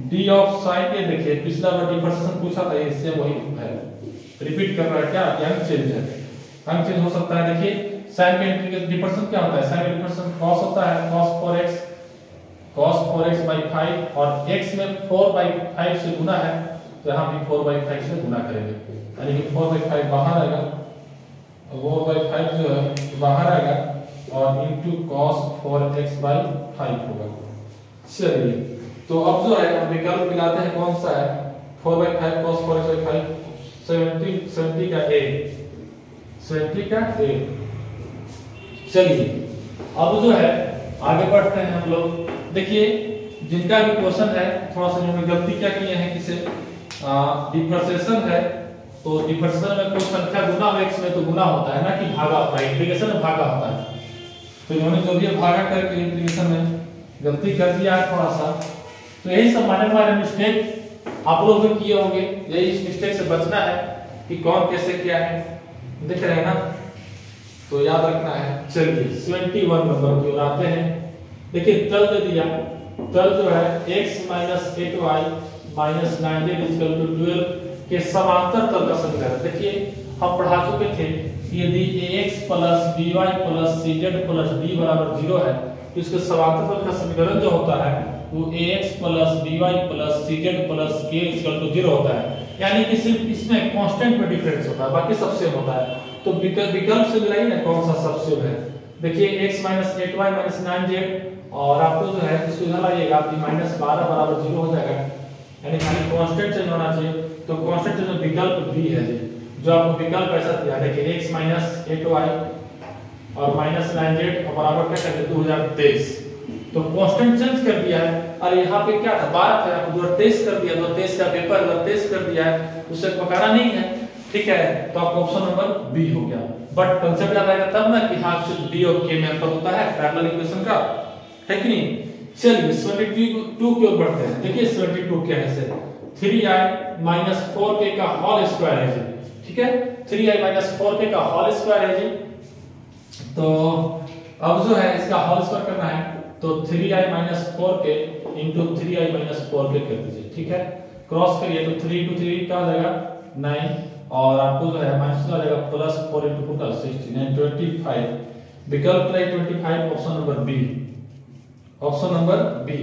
d ऑफ sin ये देखिए पिछला बार डिफरेंशिएशन पूछा था, इससे वही है, रिपीट कर रहा है, क्या अंक चेंज है, अंक चेंज हो सकता है। देखिए sin का डिफरेंशिएशन क्या होता है, sin का डिफरेंशिएशन cos होता है, cos 4x by 5 और x में 4/5 से गुना है तो यहाँ भी 4/5 से गुना करेंगे, यानी कि 4/5 बाहर आएगा, 4/5 जो है बाहर आएगा और इनटू cos 4x by 5 होगा। चलिए तो अब जो है हम विकल्प मिलाते हैं, कौन सा है 4/5 cos 4x by 5, 70 का a, 70 का a। चलिए अब जो है आगे बढ़ते हैं हम लोग। देखिए जिनका भी क्वेश्चन है थोड़ा सा उन्होंने गलती क्या की है कि से डिफरेंशिएशन है तो डिफरेंशिएशन में कोई संख्या गुना हो x में तो गुना होता है ना कि भागा होता है, इंटीग्रेशन में भागा होता है, तो इन्होंने जो भी भागा करके इंटीग्रेशन में गलती कर दिया है थोड़ा सा। तो यही सब माइनर मिस्टेक आप लोग भी किए होंगे, यही इस मिस्टेक से बचना है कि कौन कैसे किया है, देख रहे हैं ना, तो याद रखना है। चलिए 71 नंबर की ओर आते हैं। देखिए तल दे दिया, तल जो है x minus 8y minus 9z equal to 12 के समांतर तल का समीकरण। देखिए हम पढ़ा चुके थे कि यदि ax plus by plus cz plus d बराबर 0 है तो इसके समांतर तल का समीकरण जो होता है वो ax plus by plus cz plus k equal to 0 होता है, यानी कि सिर्फ इसमें कांस्टेंट में डिफरेंस होता है, बाकी सब सेम होता है। तो विकल्प से मिलाइए ना कौन सा सब सेम है। देखिए x minus 8y minus 9z और आपको जो है इसको इधर लाइएगा तो माइनस 12 बराबर 0 हो जाएगा, यानी खाली कांस्टेंट चेंज होना चाहिए। तो कांस्टेंट चेंज विकल्प बी है जी, जो आपको विकल्प ऐसा दिया। देखिए x माइनस 8y और माइनस 9z और बराबर क्या कर दिया 2023, तो कांस्टेंट चेंज कर दिया है। और यहाँ पे क्या था 12 था, आपको 2023 कर दिया, 2023 का पेपर 2023 कर दिया है, उससे पकाना नहीं है, ठीक है। तो आपका ऑप्शन नंबर बी हो गया। बट कंसेप्ट याद आएगा तब ना कि हाँ सिर्फ डी और के में अंतर होता है पैरेलल इक्वेशन का, है कि नहीं। चलिए 72 की ओर बढ़ते हैं। देखिए 72 क्या है सर 3i माइनस 4k का होल स्क्वायर है जी, ठीक है, 3i माइनस 4k का होल स्क्वायर है जी। तो अब जो है इसका होल स्क्वायर करना है तो 3i minus 4k into 3i minus 4k कर दीजिए, ठीक है। क्रॉस करिए तो 3 इंटू 3 क्या हो जाएगा 9 और आपको जो है माइनस आ जाएगा प्लस 4 इंटू 4 16 25। विकल्प है 25, option number B, option number B.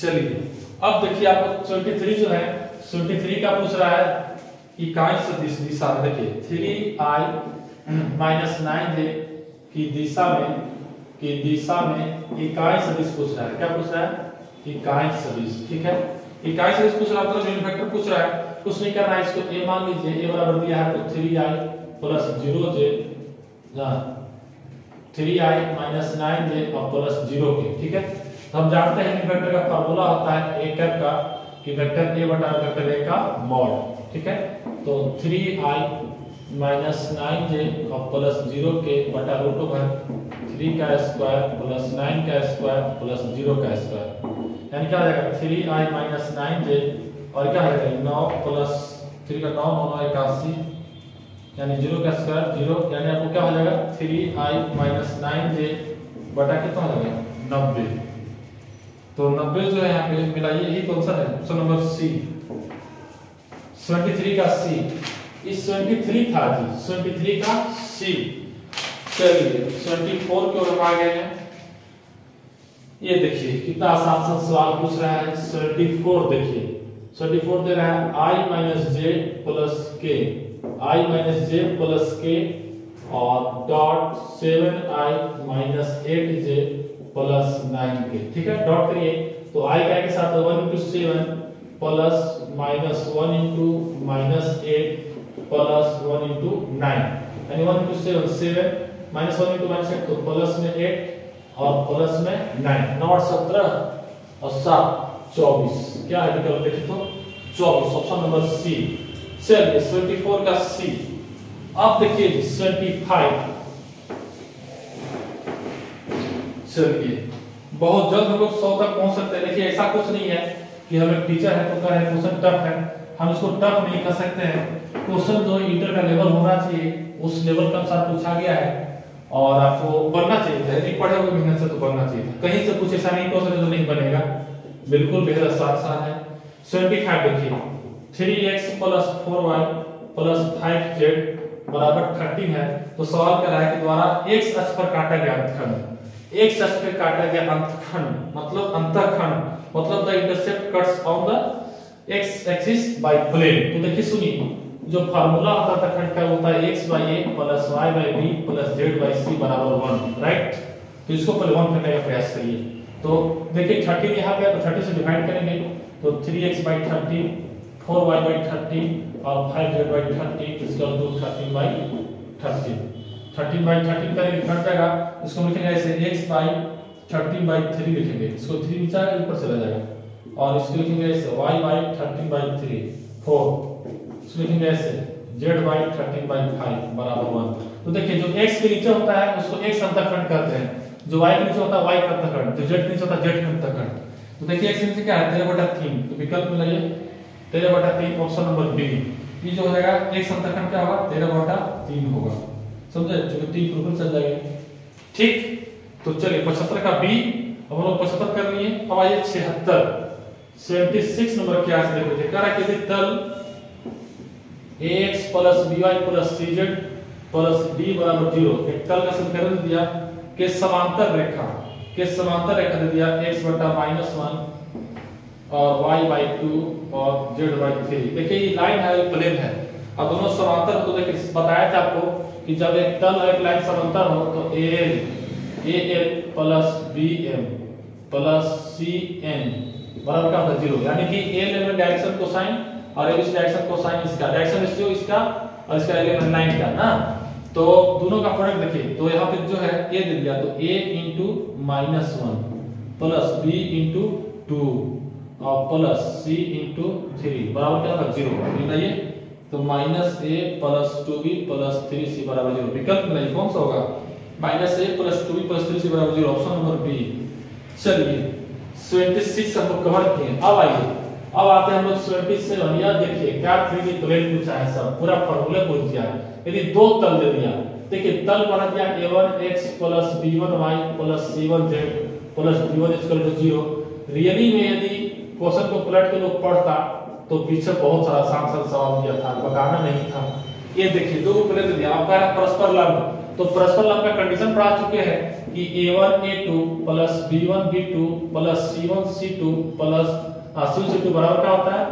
चलिए अब देखिए आपको 73 जो है 73 का पूछ रहा है इकाई सदिश दिशा। देखिए 3i माइनस 9j की दिशा में इकाई सदिश पूछ रहा है। क्या पूछ रहा है इकाई सदिश, ठीक है। इकाई सदिश पूछ रहा है तो यूनिट वेक्टर पूछ रहा है, कुछ नहीं करना है, इसको a मान लीजिए, a बराबर दिया है तो 3i plus 0j 3i minus 9j और प्लस 0 के। ठीक है, तो हम जानते हैं कि वेक्टर का फार्मूला होता है a कैप का कि वेक्टर a बटा वेक्टर a का मॉड। ठीक है, तो 3i माइनस 9j और प्लस 0 के बटा रूट ओवर 3 का स्क्वायर प्लस 9 का स्क्वायर प्लस 0 का स्क्वायर, यानी क्या हो जाएगा 3i माइनस 9j और क्या हो जाएगा 9 प्लस 3 का 9 9 81 यानी 0 का स्क्वायर 0, यानी आपको क्या हो जाएगा 3i माइनस 9j बटा कितना हो जाएगा 90। तो 90 जो है यहाँ पे मिलाइए, यही कौन सा है ऑप्शन नंबर सी 73 का सी। इस 73 था जी 73 का सी। चलिए 74 की ओर हम आ गए हैं। ये देखिए कितना आसान सा सवाल पूछ रहा है। 74 देखिए 74 दे रहा है i माइनस जे प्लस के, i माइनस जे प्लस के और dot 7i minus 8j plus 9k। ठीक है, डॉट करिए तो i का के साथ 1 into 7 plus minus 1 into minus 8 plus 1 into 9, यानी 1 into 7 7 माइनस 1 into माइनस 8 तो प्लस में 8 और प्लस में 9 9 और 17 और 7 24। क्या है विकल्प देखिए तो 24, ऑप्शन नंबर सी। चलिए 74 का सी। अब देखिए 25। चलिए बहुत जल्द हम लोग 100 तक पहुंच सकते हैं। देखिए ऐसा कुछ नहीं है कि हमें टीचर है तो कह रहे क्वेश्चन टफ है, हम इसको टफ नहीं कर सकते हैं। क्वेश्चन जो इंटर का लेवल होना चाहिए उस लेवल के अनुसार पूछा गया है और आपको बनना चाहिए था। यदि पढ़े हुए मेहनत से तो बनना चाहिए था। कहीं से कुछ ऐसा नहीं क्वेश्चन जो नहीं बनेगा, बिल्कुल बेहद आसान है। 75 देखिए 3x plus 4y plus 5z बराबर 13 है। तो सवाल कर रहा है कि द्वारा x अक्ष पर काटा गया अंतखंड, x अक्ष पर काटा गया अंतखंड मतलब अंतःखंड मतलब the intercept cuts on the x axis by plane. तो देखिए सुनिए, जो फार्मूला होता है अंतःखंड का होता है x by a plus y by b plus z by c बराबर 1, राइट। तो इसको पहले 1 करने का प्रयास करिए। तो देखिए 13 यहाँ पे है तो 30 से डिवाइड करेंगे तो 3x by 13 4y by 13 और 5z by 13 इसका मतलब 13 by 13 13 by 13 करेंगे कट जाएगा। इसको लिखेंगे ऐसे x by 13 by 3 लिखेंगे, इसको 3 नीचे आएगा ऊपर चला जाएगा और इसको लिखेंगे ऐसे y by 13 by 3 4, इसको लिखेंगे ऐसे z by 13 by 5 बराबर 1। तो देखिए जो x के नीचे होता है उसको x अंतःखंड कहते हैं, जो y के नीचे होता है y का अंतःखंड, जो z के नीचे होता है z का अंतःखंड। तो देखिए x के नीचे क्या है 13/3, तो विकल्प में लाइए 13/3 ऑप्शन नंबर बी। ये जो हो जाएगा x अंतःखंड क्या होगा 13/3 होगा, समझे, जो 3 बिल्कुल चल जाएगा। ठीक, तो चलिए 75 का बी हम लोग 75 कर लिए। अब आइए 76 नंबर क्या है देखो, कह रहा है कि तल ax plus by plus cz plus d बराबर 0 एक तल का समीकरण दिया के समांतर रेखा दे दिया x बटा -1 और y by 2 और z by 3। देखिए ये लाइन है, ये प्लेन है और दोनों समांतर। तो देखिए बताया था आपको कि जब एक तल और एक लाइन समांतर हो तो AL plus BM plus CN बराबर क्या होता है 0, यानी कि AL में डायरेक्शन कोसाइन और इस डायरेक्शन कोसाइन इसका डायरेक्शन रेशियो इसका और इसका एल लाइन का ना, तो दोनों का प्रोडक्ट देखिए। तो यहाँ पे जो है A दे दिया तो A into -1 plus B into 2 और प्लस C into 3 बराबर क्या होगा 0। बताइए तो -A plus 2B plus 3C बराबर 0। विकल्प में कौन सा होगा -A plus 2B plus 3C बराबर 0, ऑप्शन नंबर बी। चलिए 76 हम लोग कवर किए। अब आइए अब आते हैं हम लोग 77। यह देखिए क्या 3D प्लेन पूछा है, सब पूरा फार्मूला पूछ दिया है। यदि दो तल दे दिया, देखिए तल बना दिया a1x plus b1y plus c1z plus d1 0। Really में यदि क्वेश्चन को पलट के लोग पढ़ता तो पीछे बहुत सारा आसान सवाल दिया था, बताना नहीं था। ये देखिए दो प्लेन दे दिया, आपका है परस्पर लंब। तो परस्पर लंब का कंडीशन पढ़ा चुके हैं कि a1 a2 plus b1 b2 plus c1 c2 plus c1 c2 बराबर क्या होता है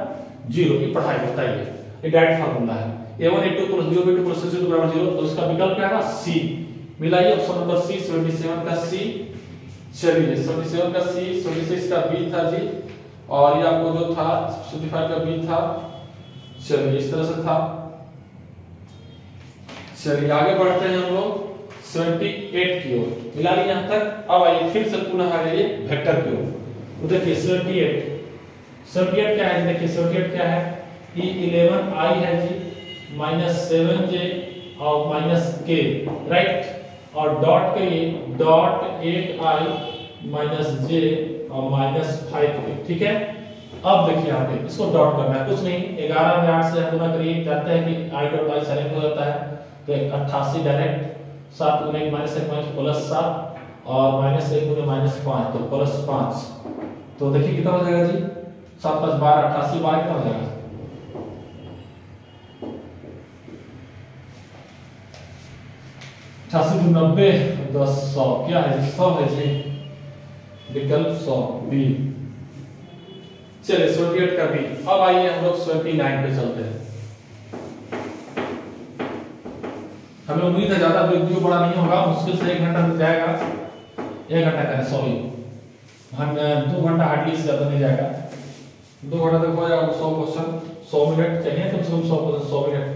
0। ये पढ़ाई बताइए, ये डायरेक्ट फार्मूला है। a1 a2 plus b1 b2 plus c2 बराबर 0, तो इसका विकल्प क्या है सी। मिलाइए ऑप्शन नंबर सी 77 का सी। चलिए 77 का सी, 76 का बी था जी और ये आपको जो था 75 का बी था। चलिए इस तरह से था। चलिए आगे बढ़ते हैं हम लोग 78 की ओर। मिला लिया यहाँ तक। अब आइए फिर से पुनः आ जाइए वेक्टर की ओर। तो देखिए 78 क्या है? देखिए 78 क्या है कि 11i है जी माइनस 7j और माइनस k, राइट, और डॉट के ये डॉट 8i माइनस j और माइनस 5k, ठीक है। अब देखिए यहाँ पे इसको डॉट करना है, कुछ नहीं, 11 में 8 से गुणा करिए, जानते हैं कि i डॉट i साइलेंट हो जाता है, तो 88 डायरेक्ट, 7 गुने 1 माइनस 1 माइनस प्लस 7 और माइनस 1 गुने माइनस 5 तो प्लस 5। तो देखिए कितना हो जाएगा जी, 7 5 12 88, 12 कितना हो जाएगा? अठासी 90 10 100, क्या है जी? 100 है जी, विकल्प 100 बी। चलिए 78 का बी। अब आइए हम लोग 79 पे चलते हैं। हमें उम्मीद है ज्यादा वीडियो बड़ा नहीं होगा, मुश्किल से 1 घंटा लग जाएगा, 1 घंटा करें, सॉरी 2 घंटा हार्डली से ज्यादा नहीं जाएगा, 2 घंटा तक हो जाएगा। 100 क्वेश्चन 100 मिनट चाहिए, कम से कम 100 मिनट।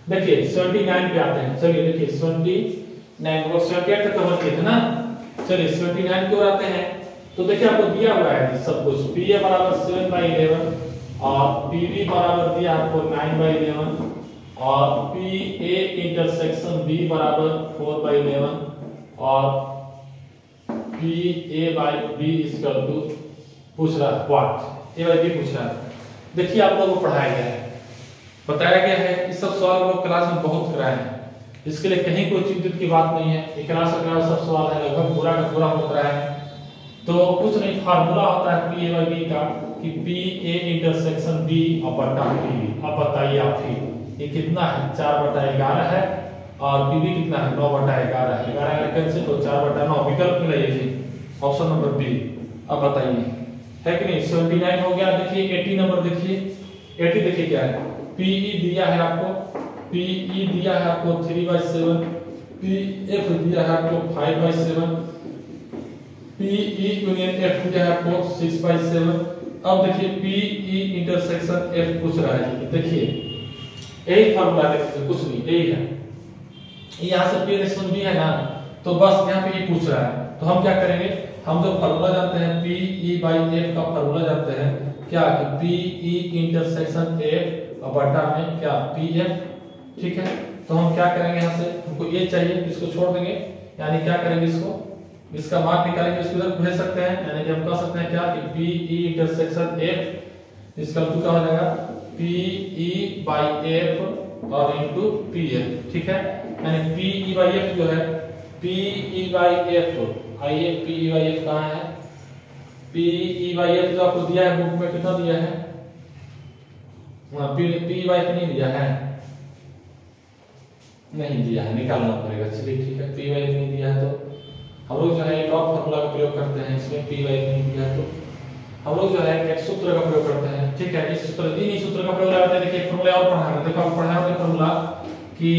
देखिए 79 पे आते हैं। चलिए देखिए 79 वो 78 तक कवर किए थे ना। चलिए 79 की ओर आते हैं। तो देखिए आपको दिया हुआ है सब कुछ, PA बराबर 7/11 और PB बराबर दिया आपको 9/11 और PA इंटरसेक्शन B बराबर 4/11 और PA/B इक्वल टू पूछ रहा है व्हाट, A/B पूछ रहा है। देखिए आप लोगों को पढ़ाया गया है, बताया गया है, इस सब सवाल लोग क्लास में बहुत कराए हैं, इसके लिए कहीं कोई चिंतित की बात नहीं है। एक क्लास का सब सवाल है, लगभग पूरा का पूरा हम कराए हैं। तो कुछ नहीं, फार्मूला होता है PA/B का कि PA इंटरसेक्शन B बटा PB। अब बताइए आप ही, ये कितना है? 4/11 है और PB कितना है? 9/11 है। 11 कैंसिल तो 4/9 विकल्प में लाइए जी, ऑप्शन नंबर बी। अब बताइए है कि नहीं? 79 हो गया। देखिए 80 नंबर देखिए, 80 देखिए क्या है, PE दिया है आपको, PE दिया है आपको 3/7, PF दिया है आपको 5/7, PE यूनियन F दिया है आपको 6/7। अब देखिए PE इंटरसेक्शन F पूछ रहा है, देखिए यही फार्मूला है, कुछ नहीं, यही है। यहाँ से P रेशनल B है ना, तो बस यहाँ पे ये पूछ रहा है, तो हम क्या करेंगे, हम जो फार्मूला जानते हैं PE/F का फार्मूला जानते हैं क्या, कि PE इंटरसेक्शन F और बटा में क्या PF, ठीक है। तो हम क्या करेंगे, यहाँ से हमको ये चाहिए, इसको छोड़ देंगे, यानी क्या करेंगे, इसका मान निकालेंगे, इसको इधर भेज सकते हैं, यानी कि हम कह सकते हैं क्या कि PE इंटरसेक्शन F इसका क्या हो जाएगा, PE/F और इनटू PF, ठीक है। यानी PE/F जो है, PE/F, आइए PE/F कहाँ है? PE/F जो आपको दिया है बुक में, कितना दिया है? PE/F नहीं दिया है, नहीं दिया है, निकालना पड़ेगा। चलिए ठीक है, PE/F नहीं दिया है तो हम लोग जो है एक और फॉर्मूला का प्रयोग करते हैं, इसमें PE/F नहीं दिया है तो हम लोग जो है एक सूत्र का प्रयोग करते हैं, ठीक है। इस सूत्र का प्रयोग करते हैं। देखिए फॉर्मूला और पढ़ाना, देखो आप पढ़ाया है फॉर्मूला कि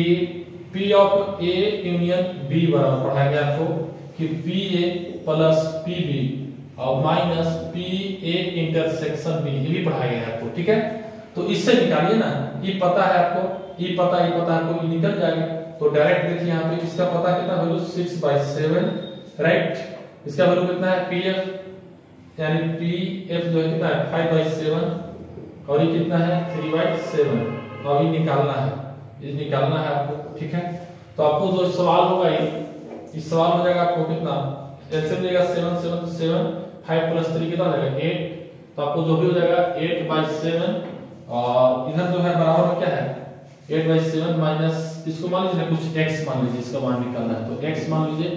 P of A union B बराबर पढ़ाया गया आपको कि PA प्लस PB और माइनस PA इंटरसेक्शन B, ये भी पढ़ाया गया है आपको, ठीक है। तो इससे निकालिए ना, ये पता है आपको, ये पता है आपको, ये निकल जाएगा। तो डायरेक्ट देखिए यहाँ पे इसका पता कितना, वैल्यू 6/7, राइट। इसका वैल्यू कितना है PF, यानी PF जो है कितना है 5/7 और ये कितना है 3/7, और ये निकालना है, ये निकालना है आपको, ठीक है। तो आपको जो सवाल होगा, इस सवाल हो जाएगा आपको कितना, एलसीएम देगा 7 7 7, 5 + 3 कितना हो जाएगा 8, तो आपको जो भी हो जाएगा 8/7 और इधर जो है बराबर में क्या है 8/7 माइनस, इसको मान लीजिए कुछ x मान लीजिए, इसका मान निकालना है तो x मान लीजिए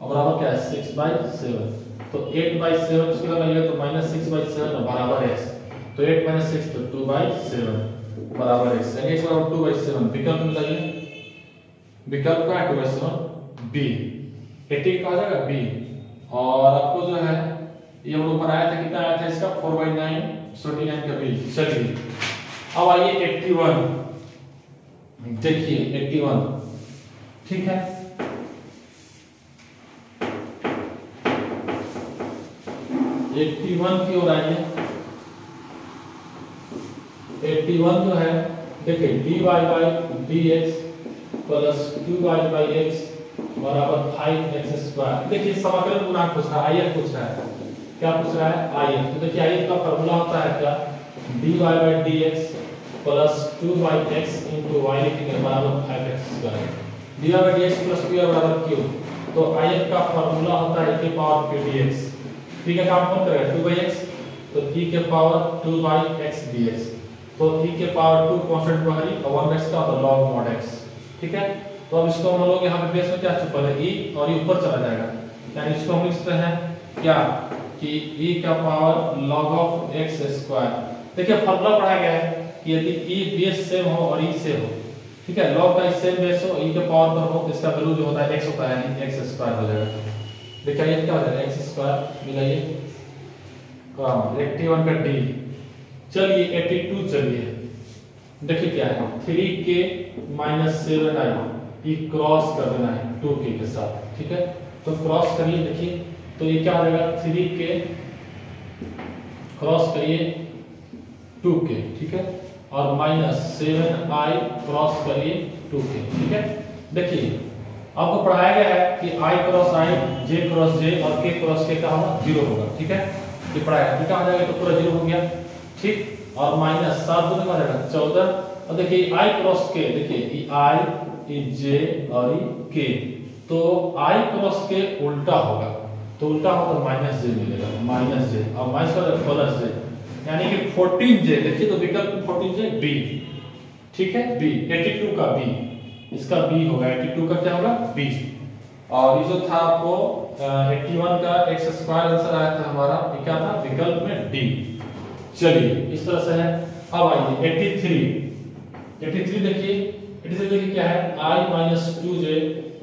और बराबर क्या है 6/7, तो 8/7 इसको लगाइए तो -6/7 बराबर x, तो 8 - 6 तो 2/7 बराबर x, यानी x बराबर 2/7। विकल्प में लगाइए, विकल्प का 2/7 b, 80 का हो जाएगा b। और आपको जो है ये हम लोग बनाया था, कितना आया था इसका 4/9, 79 का b। चलिए अब आइए 81, देखिए 81, ठीक है। एट्टी वन की ओर आइए। 81 जो है देखिए dy/dx प्लस 2y/x बराबर 5x²। देखिए समाकलन गुणांक पूछ रहा है, IF पूछ रहा है। क्या पूछ रहा है? IF। तो देखिए IF का फार्मूला होता है क्या? dy/dx plus 2y(x) into y लिखेंगे बराबर 5x²। dy/dx प्लस 2y बराबर q। तो IF का फार्मूला होता है e के पावर p dx। ठीक है, काम कौन करेगा? 2/x, तो e के पावर 2/x dx। तो e के पावर 2 कांस्टेंट बाहरी और 1x का होता है log mod x। ठीक है, तो अब इसको हम लोग यहाँ पे बेस में क्या छुपा है? e और ये ऊपर चला जाएगा, यानी इसको हम लिख सकते हैं क्या कि e का पावर log of x²। देखिए फार्मूला पढ़ा गया है कि यदि e बेस सेम हो और e से हो, ठीक है, log का सेम बेस हो, e के पावर पर हो, तो इसका वैल्यू जो होता है x होता है, यानी x² हो जाएगा। देखिए ये क्या हो जाएगा? x² मिलाइए, हां 81 का d। चलिए 82, चलिए देखिए क्या है? 3k - 7i ये क्रॉस कर देना है 2k के साथ। ठीक है, तो क्रॉस करिए, देखिए तो ये क्या हो जाएगा? 3k क्रॉस करिए 2k, ठीक है, और -7i क्रॉस करिए 2k। ठीक है, देखिए आपको पढ़ाया गया है कि i cross i, j cross j और k क्रॉस k का होगा 0 होगा। ठीक है, ये पढ़ाया है, क्या हो जाएगा? तो पूरा 0 हो गया। ठीक, और -7 दूनी हो जाएगा 14। और देखिए i क्रॉस k, देखिए ये i, ये j और ये k, तो i क्रॉस k उल्टा होगा, तो उल्टा हो तो -j मिलेगा, -j और माइनस का प्लस j, यानी कि 14j। देखिए तो विकल्प 14j b। ठीक है, b 82 का b, इसका b होगा, 82 का क्या होगा? b। और ये जो था आपको 81 का x² आंसर आया था हमारा, ये क्या था? विकल्प में d। चलिए इस तरह से है। अब आइए 83 देखिए, 83 देखिए क्या है? i - 2j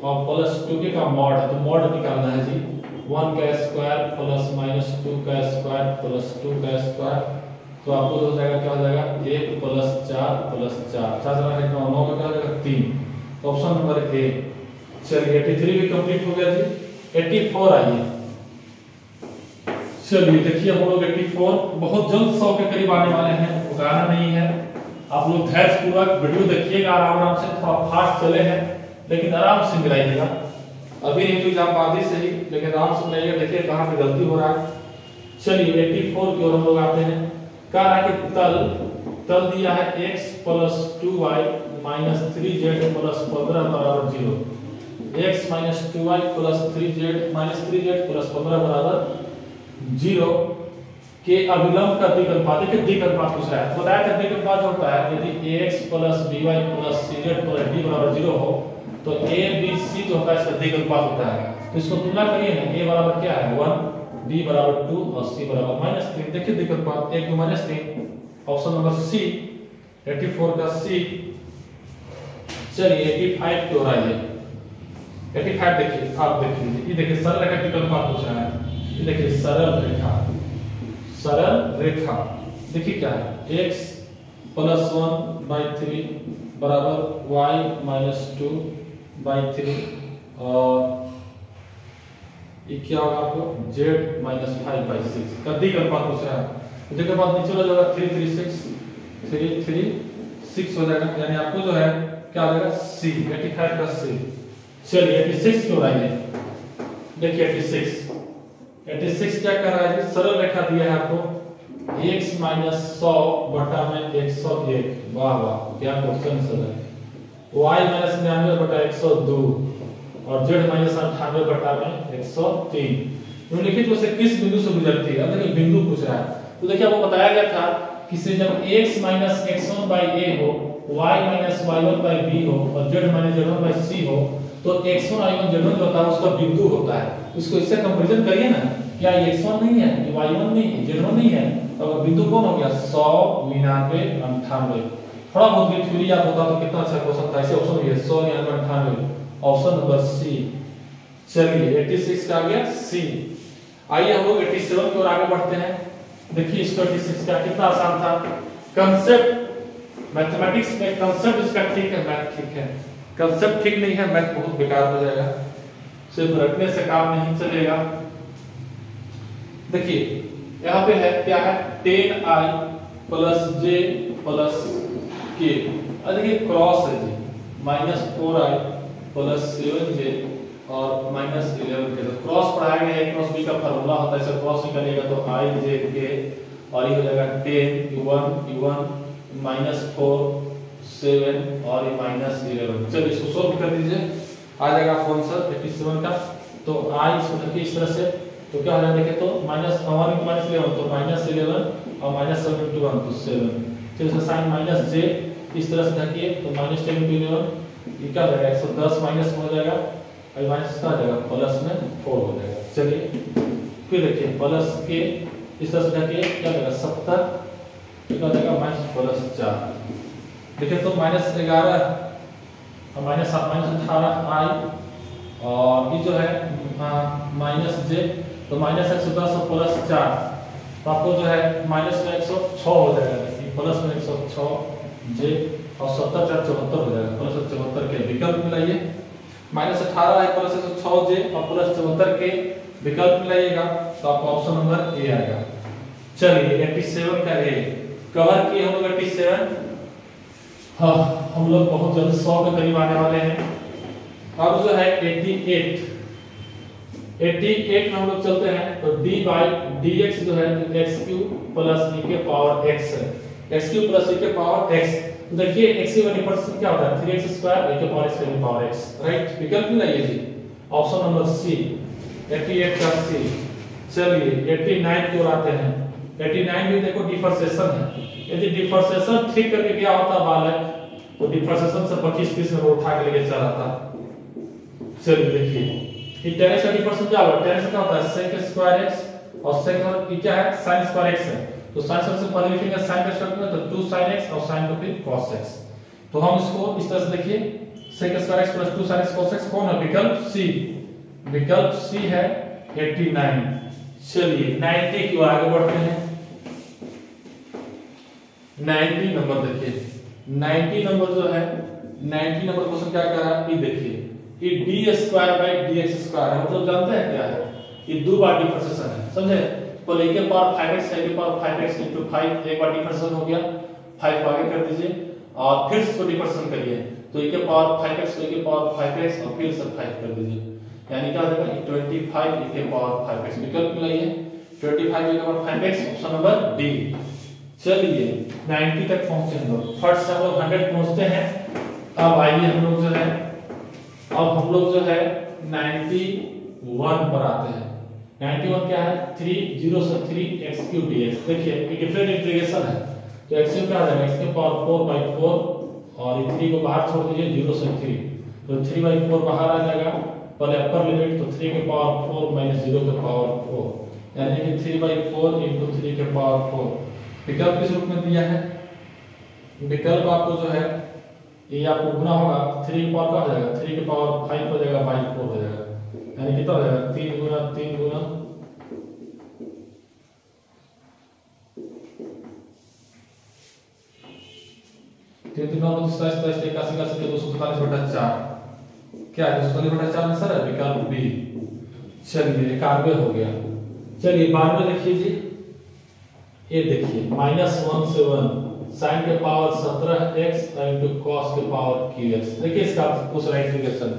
और प्लस 2k का मॉड है, तो मॉड निकालना है जी। 1 का स्क्वायर प्लस -2 का स्क्वायर प्लस 2 का स्क्वायर, तो आपको हो जाएगा क्या हो जाएगा? 1 + 4 + 4 4 का 9 का क्या हो जाएगा? 3। Option number A. चलिए 83 भी कंप्लीट हो गया जी। 84 आइए, चलिए देखिए हम लोग 84 बहुत जल्द 100 के करीब आने वाले हैं, उगाना नहीं है। आप लोग धैर्य पूर्वक वीडियो देखिएगा, आराम से, थोड़ा फास्ट चले हैं लेकिन आराम से मिलाइएगा। अभी नहीं तो एग्जाम बाद ही सही, लेकिन आराम से मिलाइएगा, देखिए कहां पे गलती हो रहा है। चलिए 84 की ओर हम लोग आते हैं। कह रहा है कि तल दिया है x + 2y - 3z + 15 बराबर 0। x - 2y + 3z - 3z + 15 बराबर 0 के अभिलंब का दिक् अनुपात। देखिए दिक् अनुपात पूछ रहा है, बताया था दिक् अनुपात जो होता है यदि ax + by + cz + d बराबर 0 हो, तो a b c जो होता है इसका दिक् अनुपात होता है। तो इसको तुलना करिए ना, a बराबर क्या है? 1, b बराबर 2 और c बराबर -3। देखिए दिक् अनुपात 1 2 -3, ऑप्शन नंबर सी 84 का सी। चलिए 85 की ओर आइए। 85 देखिए, आप देख लीजिए, ये देखिए सरल रेखा दिक् अनुपात पूछ रहा है। ये देखिए सरल रेखा देखिए क्या है? x + 1/3 बराबर y - 2/3 और ये क्या होगा आपको? z - 5/6 का दिक् अनुपात पूछ रहा है। दिक् अनुपात नीचे हो जाएगा 336 हो जाएगा, यानी आपको जो है क्या हो जाएगा? c 85 का c। चलिए 86 की ओर आइए। देखिए 86 क्या कर रहा है? सरल रेखा दिया है आपको, x - 100 बटा में 101। वाह वाह, क्या क्वेश्चन सर है। y - 99 बटा 102 और z - 98 बटा में 103। निम्नलिखित में से किस बिंदु से गुजरती है? अब देखिए बिंदु पूछ रहा है, तो देखिए आपको बताया गया था कि से जब x - x1/a हो, y - y1/b हो और z - z1/c हो, तो x1 y1 z1 जो होता है उसका बिंदु होता है। इसको इससे कंपैरिजन करिए ना, क्या ये x1 नहीं है, ये y1 नहीं है, z1 नहीं है, तो बिंदु कौन हो गया? 100 99 98। थोड़ा बहुत भी थ्योरी याद होता तो कितना अच्छा क्वेश्चन था। ऐसे ऑप्शन भी है 100 99 98, ऑप्शन नंबर सी। चलिए 86 का आ गया सी। आइए हम लोग 87 की ओर आगे बढ़ते हैं। देखिए इसका 86 का कितना आसान था। कंसेप्ट मैथमेटिक्स में कंसेप्ट इसका ठीक है, मैथ ठीक है, कंसेप्ट ठीक नहीं है, मैथ बहुत बेकार हो जाएगा, सिर्फ रटने से काम नहीं चलेगा। देखिए यहाँ पे है क्या है? 10i + j + k। देखिए क्रॉस है जी, -4i प्लस 7j और -11k। तो क्रॉस पढ़ाया गया है, क्रॉस b का फार्मूला होता है, इसे क्रॉस निकालिएगा तो ij k और ये हो जाएगा 10 u1 -4 7 और ये -11। चलिए इसको सोल्व कर दीजिए, आ जाएगा आपको आंसर 87 का। तो i इसको रखिए इस तरह से, तो क्या हो जाएगा देखिए, तो -1 -11 तो -11 और -7 × 1 तो 7। फिर इसका साइन -j इस तरह से रखिए, तो -10 × 11 ये क्या हो जाएगा 110 माइनस हो जाएगा और माइनस का आ जाएगा प्लस में 4 हो जाएगा। चलिए फिर देखिए प्लस के इस तरह से रखिए, क्या हो जाएगा 70 क्या हो जाएगा -+4। देखिए तो -11 और -7 -18i और ये जो है -j, तो -110 और +4 तो आपको जो है -106 हो जाएगा, प्लस में 106 j और 70 4 74 हो जाएगा, प्लस 74 के विकल्प मिलाइए। -18 है प्लस 106 j और प्लस 74 के विकल्प मिलाइएगा तो आपको ऑप्शन नंबर ए आएगा। चलिए 87 का ए कवर किए हम लोग 87। हाँ हम लोग बहुत जल्द 100 के करीब आने वाले हैं। अब जो है 88 में हम लोग चलते हैं, तो d/dx जो है x³ + e के पावर x है, x³ + e के पावर x। तो देखिए x की वैल्यू पर क्या होता है 3x² e के पावर x के पावर x, राइट। विकल्प मिलाइए जी, ऑप्शन नंबर सी 88 का सी। चलिए 89 की ओर आते हैं। 89 भी देखो डिफरेंशिएशन है, यदि डिफरेंशिएशन ठीक करके क्या होता बालक, तो डिफरेंशिएशन से 25 में उठा के लेके चला था। चलिए देखिए ये tan x का डिफरेंशिएशन क्या होगा, tan x क्या होता है sec² x और sec क्या है sin² x है, तो sin से पहले लिखेंगे sin का स्क्वायर में, तो 2 sin x और sin को फिर cos x। तो हम इसको इस तरह से देखिए sec² x + 2 sin x cos x कौन है, विकल्प सी। विकल्प सी है 89। चलिए 90 की ओर आगे बढ़ते हैं। 90 नंबर देखिए, 90 नंबर जो है 90 नंबर क्वेश्चन क्या कह रहा है, ये देखिए ये d² है, मतलब जानते हैं क्या है, ये दो बार डिफरेंशिएशन है, समझे। तो e के पावर 5x e के पावर 5x × 5 एक बार डिफरेंशिएशन हो गया, 5 को आगे कर दीजिए और फिर इसको डिफरेंशिएशन करिए, तो e के पावर 5x e के पावर 5x और फिर से 5 कर दीजिए, यानी क्या हो जाएगा 25 e के पावर 5x। विकल्प मिलाइए 25 e के power 5x, option number D. चलिए 90 तक पहुंचे हम लोग, फर्स्ट से हम लोग 100 पहुंचते हैं। अब आइए हम लोग जो है 91 पर आते हैं। 91 क्या है 0 से 3 x³ dx। देखिए ये डिफरेंट इंटीग्रेशन है, तो x³ क्या आ जाएगा x के पावर 4/4 और ये 3 को बाहर छोड़ दीजिए 0 से 3, तो 3/4 बाहर आ जाएगा, पहले अपर लिमिट तो 3 के पावर 4 - 0 के पावर 4, यानी कि 3/4 × 3 के पावर 4। विकल्प किस रूप में दिया है, विकल्प आपको जो है ये आपको गुना होगा, 3 के पावर का हो जाएगा 3 के पावर 5 हो जाएगा 4 हो जाएगा, यानी कितना हो जाएगा 3 × 3 × 3 × 9 27 81 247/4 क्या है 247/4 में सर विकल्प बी। चलिए 91 हो गया। चलिए 92 देखिए जी, ये देखिए -1 से 1 sin के पावर 17x × cos के पावर qx। देखिए इसका उस राइट इंटीग्रेशन,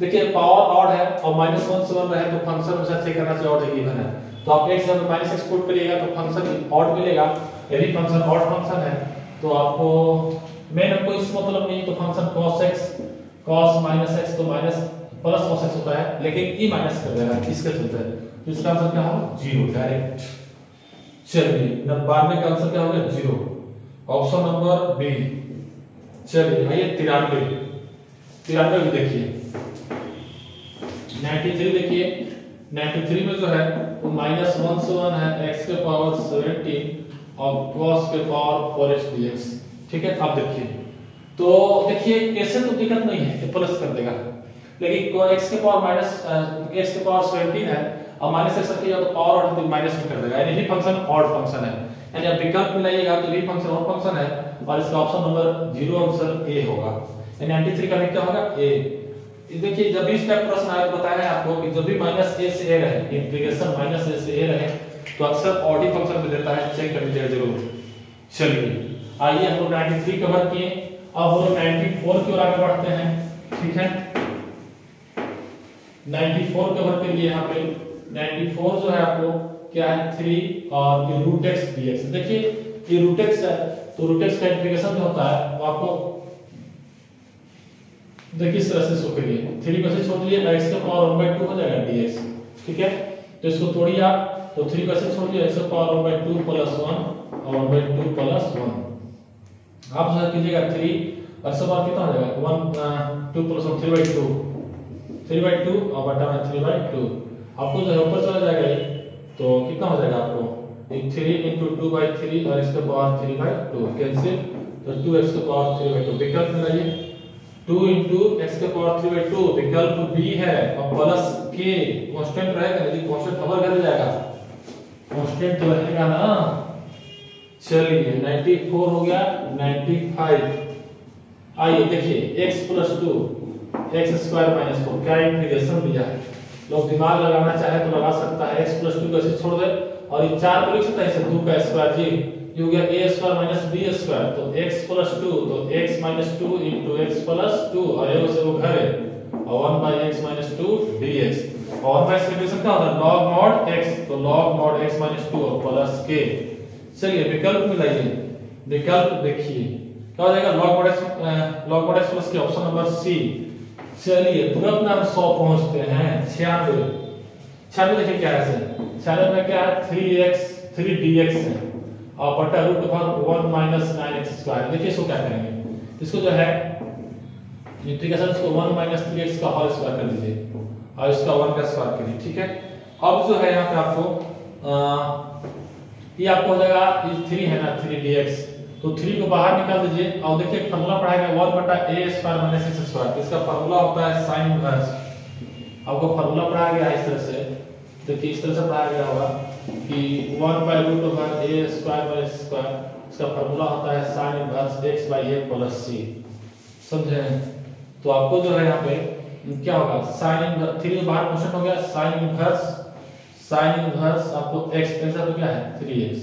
देखिए पावर ऑड है और -1 से 1 रहे तो फंक्शन हमेशा चेक करना चाहिए ऑड है इवन है, तो आप x में -x पुट करिएगा तो फंक्शन ऑड मिलेगा। यदि फंक्शन ऑड फंक्शन है तो आपको मेन कोई मतलब नहीं, तो function cos x cos -x तो माइनस प्लस cos x होता है, लेकिन e माइनस कर देगा इसके चलते, तो इसका आंसर क्या होगा 0 डायरेक्ट। चलिए 92 का आंसर क्या होगा 0, ऑप्शन नंबर बी। चलिए आइए 93 भी देखिए। 93 देखिए, 93 में जो है वो -1 से 1 है x के पावर 17 और cos के पावर 4x dx। ठीक है, अब देखिए तो देखिए ऐसे तो दिक्कत नहीं है, ये प्लस कर देगा, लेकिन x के पावर x के पावर 17 है और -x रखिएगा तो पावर ऑड तो माइनस में कर देगा, यानी भी फंक्शन ऑड फंक्शन है, यानी आप विकल्प मिलाइएगा तो भी फंक्शन ऑड फंक्शन है और इसका ऑप्शन नंबर 0 आंसर ए होगा। यानी 93 का क्या होगा ए। देखिए जब भी इसका प्रश्न आया बताया है आपको कि जब भी -a से a रहे, इंटीग्रेशन -a से a रहे तो अक्सर ऑड ही फंक्शन में देता है, चेक कर लीजिएगा जरूर। चलिए आइए हम लोग 93 कवर किए, अब हम 94 की ओर आगे बढ़ते हैं, ठीक है। 94 कवर के लिए यहाँ पे 94 जो है आपको क्या है 3 और ये रूट एक्स dx। देखिए ये रूट एक्स है तो रूट एक्स का इंटीग्रेशन जो होता है वो आपको देखिए इस तरह से शो करिए, 3 को ऐसे छोड़ दिए x का पावर 1/2 हो जाएगा dx, ठीक है। तो इसको तोड़िए आप, तो 3 को ऐसे छोड़ दिए x का पावर 1/2 प्लस 1 और 1/2 प्लस 1। आप जो कीजिएगा 3 और सब कितना हो जाएगा 1 2 प्लस 1 3/2 और बटा में 3/2। आपको जो है ऊपर चला जाएगा ये तो कितना हो जाएगा आपको 3 × 2/3 और इसका पावर 3/2 कैंसिल, तो 2x का पावर 3/2 विकल्प में लाइए 2 × x का पावर 3/2 विकल्प बी है और प्लस k कांस्टेंट रहेगा, यदि कांस्टेंट हमारे घर जाएगा कांस्टेंट तो रहेगा ना। चलिए 94 हो गया 95। आइए देखिए x + 2 x² - 4 क्या इंटीग्रेशन दिया है, लोग दिमाग लगाना चाहे तो लगा सकता है। x + 2 को ऐसे छोड़ दे और ये 4 को लिख सकता है इसे 2 का स्क्वायर जी, ये हो गया a² - b², तो x + 2 तो x - 2 × x + 2 और ये से वो घर है और 1/x - 2 dx और का इंटीग्रेशन क्या होता है log mod x, तो log mod x - 2 और प्लस k। चलिए विकल्प मिलाइए, विकल्प देखिए क्या हो जाएगा log mod x + k, option number C. चलिए तुरंत में हम 100 पहुंचते हैं 96 देखिए क्या है 96 में क्या है 3 dx है और बटा √1 - 9x²। देखिए इसको क्या करेंगे, इसको जो है इंटीग्रेशन इसको 1 - 3x का होल स्क्वायर कर दीजिए और इसका 1 का स्क्वायर करिए, ठीक है। अब जो है यहाँ पे आपको ये आपको हो जाएगा ये 3 है ना 3 dx, तो 3 को बाहर निकाल दीजिए और देखिए फार्मूला पढ़ाएगा 1/a² - x²। इसका फार्मूला होता है sin इनवर्स, आपको फार्मूला पढ़ाया गया इस तरह से, देखिए इस तरह से पढ़ाया गया होगा कि 1/√a² - x², इसका फार्मूला होता है sin इनवर्स x/a + c, समझे। तो आपको जो है यहाँ पे क्या होगा sin इनवर्स 3 बाहर क्वेश्चन हो गया sin इनवर्स आपको x आंसर क्या है 3x।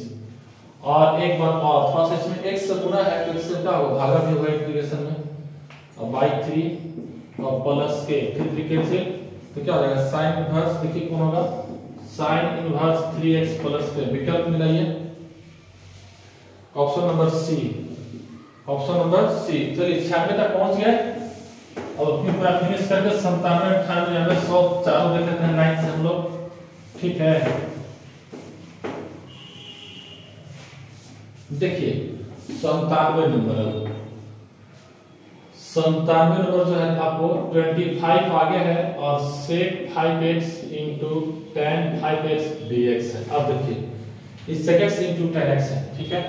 और एक बार और थोड़ा सा इसमें x से गुना है तो इससे क्या होगा भागा भी होगा इंटीग्रेशन में और बाई 3 और प्लस k फिर 3 कैंसिल, तो क्या हो जाएगा sin इनवर्स देखिए कौन होगा sin इनवर्स 3x + k। विकल्प मिलाइए option number C, option number C. चलिए 96 तक पहुंच गए और अपनी पूरा फिनिश करके 97 98 100 चारों देख लेते हैं लाइन से हम लोग, ठीक है। देखिए 97 नंबर है, 97 नंबर जो है आपको 25 आगे है और sec 5x × tan 5x dx है। अब देखिए इस sec x × tan x है, ठीक है।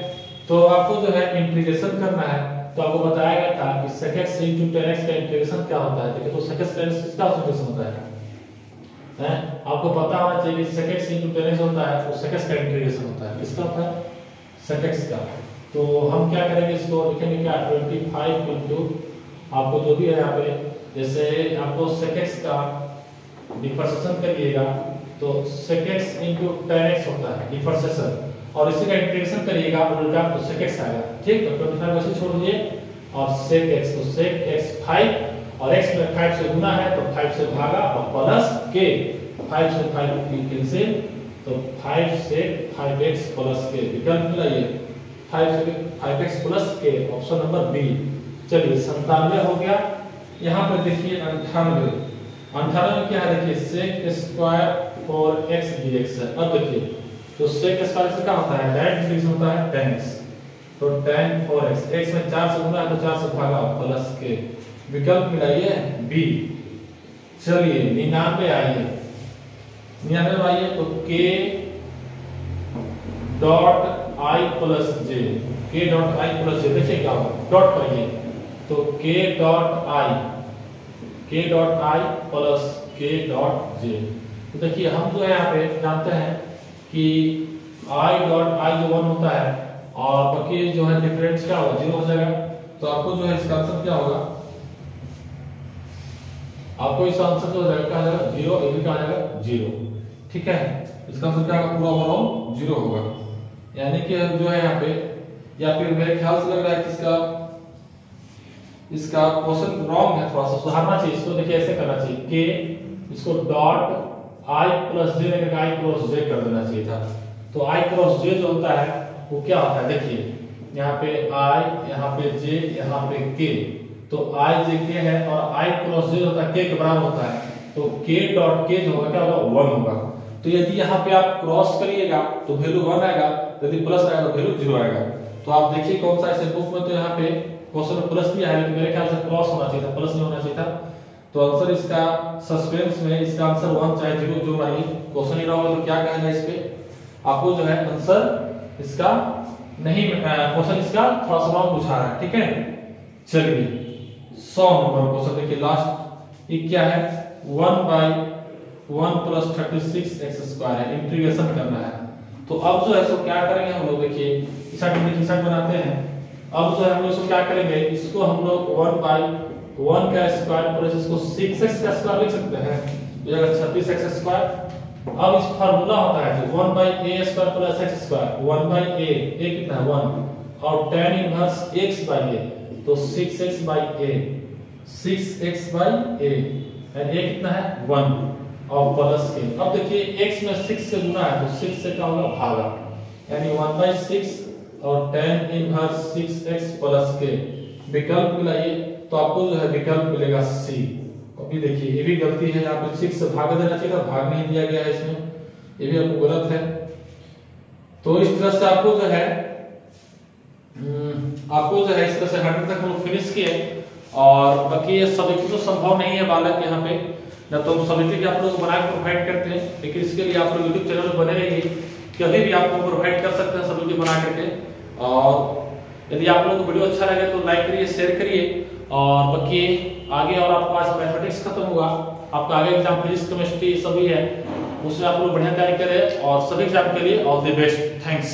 तो आपको जो है इंटीग्रेशन करना है तो आपको बताया गया था कि sec x × tan x का इंटीग्रेशन क्या होता है। देखिए तो sec x tan x का इंटीग्रेशन होता है आपको पता होना चाहिए कि sec x × tan x होता है तो sec x का इंटीग्रेशन होता है, किसका होता है sec x का। तो हम क्या करेंगे इसको लिखेंगे क्या 25 आपको जो भी है यहाँ पे जैसे आपको sec x का डिफरेंशिएशन करिएगा तो sec x × tan x होता है डिफरेंशिएशन और इसी का इंटीग्रेशन करिएगा उल्टा तो sec x आएगा, ठीक। तो 25 को ऐसे छोड़ दिए और sec x, तो sec x 5 और x में 5 से गुना है तो 5 से भागा और प्लस k 5 से 5 कैंसिल, तो 5 से 5x + k। विकल्प मिलाइए 5 से 5x + k, option number B. चलिए 97 हो गया। यहाँ पर देखिए 98 में क्या है देखिए sec² 4x dx है। अब देखिए तो sec² से क्या होता है डायरेक्ट डिवीजन होता है tan x, तो tan 4x x में 4 से गुना है तो 4 से भागा प्लस k। विकल्प मिलाइए बी। चलिए 99 आइए 99 आइए तो k dot i + j, k dot i + j देखिए क्या होगा डॉट करिए तो k dot i + k dot j। तो देखिए हम जो है यहाँ पे जानते हैं कि i डॉट i जो 1 होता है और बाकी जो है डिफरेंस क्या होगा 0 हो जाएगा। तो आपको जो है इसका आंसर क्या होगा, आपको इसका आंसर जो हो जाएगा क्या जाएगा 0, ये भी क्या जाएगा 0, ठीक है। इसका आंसर क्या होगा पूरा ओवरऑल 0 होगा, यानी कि जो है यहाँ पे या फिर मेरे ख्याल से लग रहा है कि इसका इसका क्वेश्चन रॉन्ग है, थोड़ा सा सुधारना चाहिए इसको। देखिए ऐसे करना चाहिए के इसको डॉट आई प्लस जे लेकर आई क्रॉस जे कर देना चाहिए था। तो आई क्रॉस जे जो होता है वो क्या होता है, देखिए यहाँ पे आई, यहाँ पे जे, यहाँ पे के, तो आई जे के है और आई क्रॉस जे होता है के के बराबर होता है, तो के डॉट के जो होगा क्या होगा 1 होगा। तो यदि यहाँ पे आप क्रॉस करिएगा तो वैल्यू 1 आएगा, यदि प्लस आएगा तो वैल्यू 0 आएगा। तो आप देखिए कौन सा ऐसे बुक में तो यहाँ पे क्वेश्चन में प्लस दिया है, लेकिन मेरे ख्याल से क्रॉस होना चाहिए था, प्लस नहीं होना चाहिए था। तो आंसर इसका सस्पेंस में इसका आंसर 1 चाहे 0 जो मानिए, क्वेश्चन ही रहा होगा तो क्या कहेगा इस पे आपको जो है आंसर इसका नहीं, क्वेश्चन इसका थोड़ा सा रॉन्ग पूछा रहा है, ठीक है। चलिए 100 नंबर क्वेश्चन देखिए लास्ट, ये क्या है 1/1 + 36x² है, इंटीग्रेशन करना है। तो अब जो है सो क्या करेंगे हम लोग, देखिए इसे बनाते हैं। अब जो है हम लोग इसको क्या करेंगे, इसको हम लोग 1/1 का स्क्वायर प्लस इसको 6x का स्क्वायर लिख सकते हैं, तो ये 36x²। अब इस फार्मूला होता है 1/a² + x², 1/a, a कितना है 1 और tan इनवर्स x/a, तो 6x/a, 6x/a एंड a कितना है 1 और प्लस के। अब देखिए x में 6 से गुना है तो 6 से क्या होगा भागा, यानी 1/6 और tan इनवर्स 6x + k। विकल्प मिलाइए तो आपको जो है विकल्प मिलेगा c। अभी देखिए ये भी गलती है, यहाँ पे 6 से भाग देना चाहिए था, भाग नहीं दिया गया है इसमें, ये भी आपको गलत है। तो इस तरह से आपको जो है इस तरह से 100 तक हम लोग फिनिश किए। और बाकी ये सब्जेक्ट तो संभव नहीं है बालक यहाँ पे, ना तो हम सब्जेक्ट आप लोग बना के प्रोवाइड करते हैं, लेकिन इसके लिए आप लोग यूट्यूब चैनल बने रहिए, कभी भी आपको प्रोवाइड कर सकते हैं सब्जेक्ट बना करके। और यदि आप लोगों को वीडियो अच्छा लगे तो लाइक करिए, शेयर करिए। और बाकी आगे और आपका आज मैथमेटिक्स खत्म हुआ, आपका आगे एग्जाम फिजिक्स केमिस्ट्री सभी है, उसमें आप लोग बढ़िया तैयारी करें और सभी एग्जाम के लिए ऑल द बेस्ट। थैंक्स।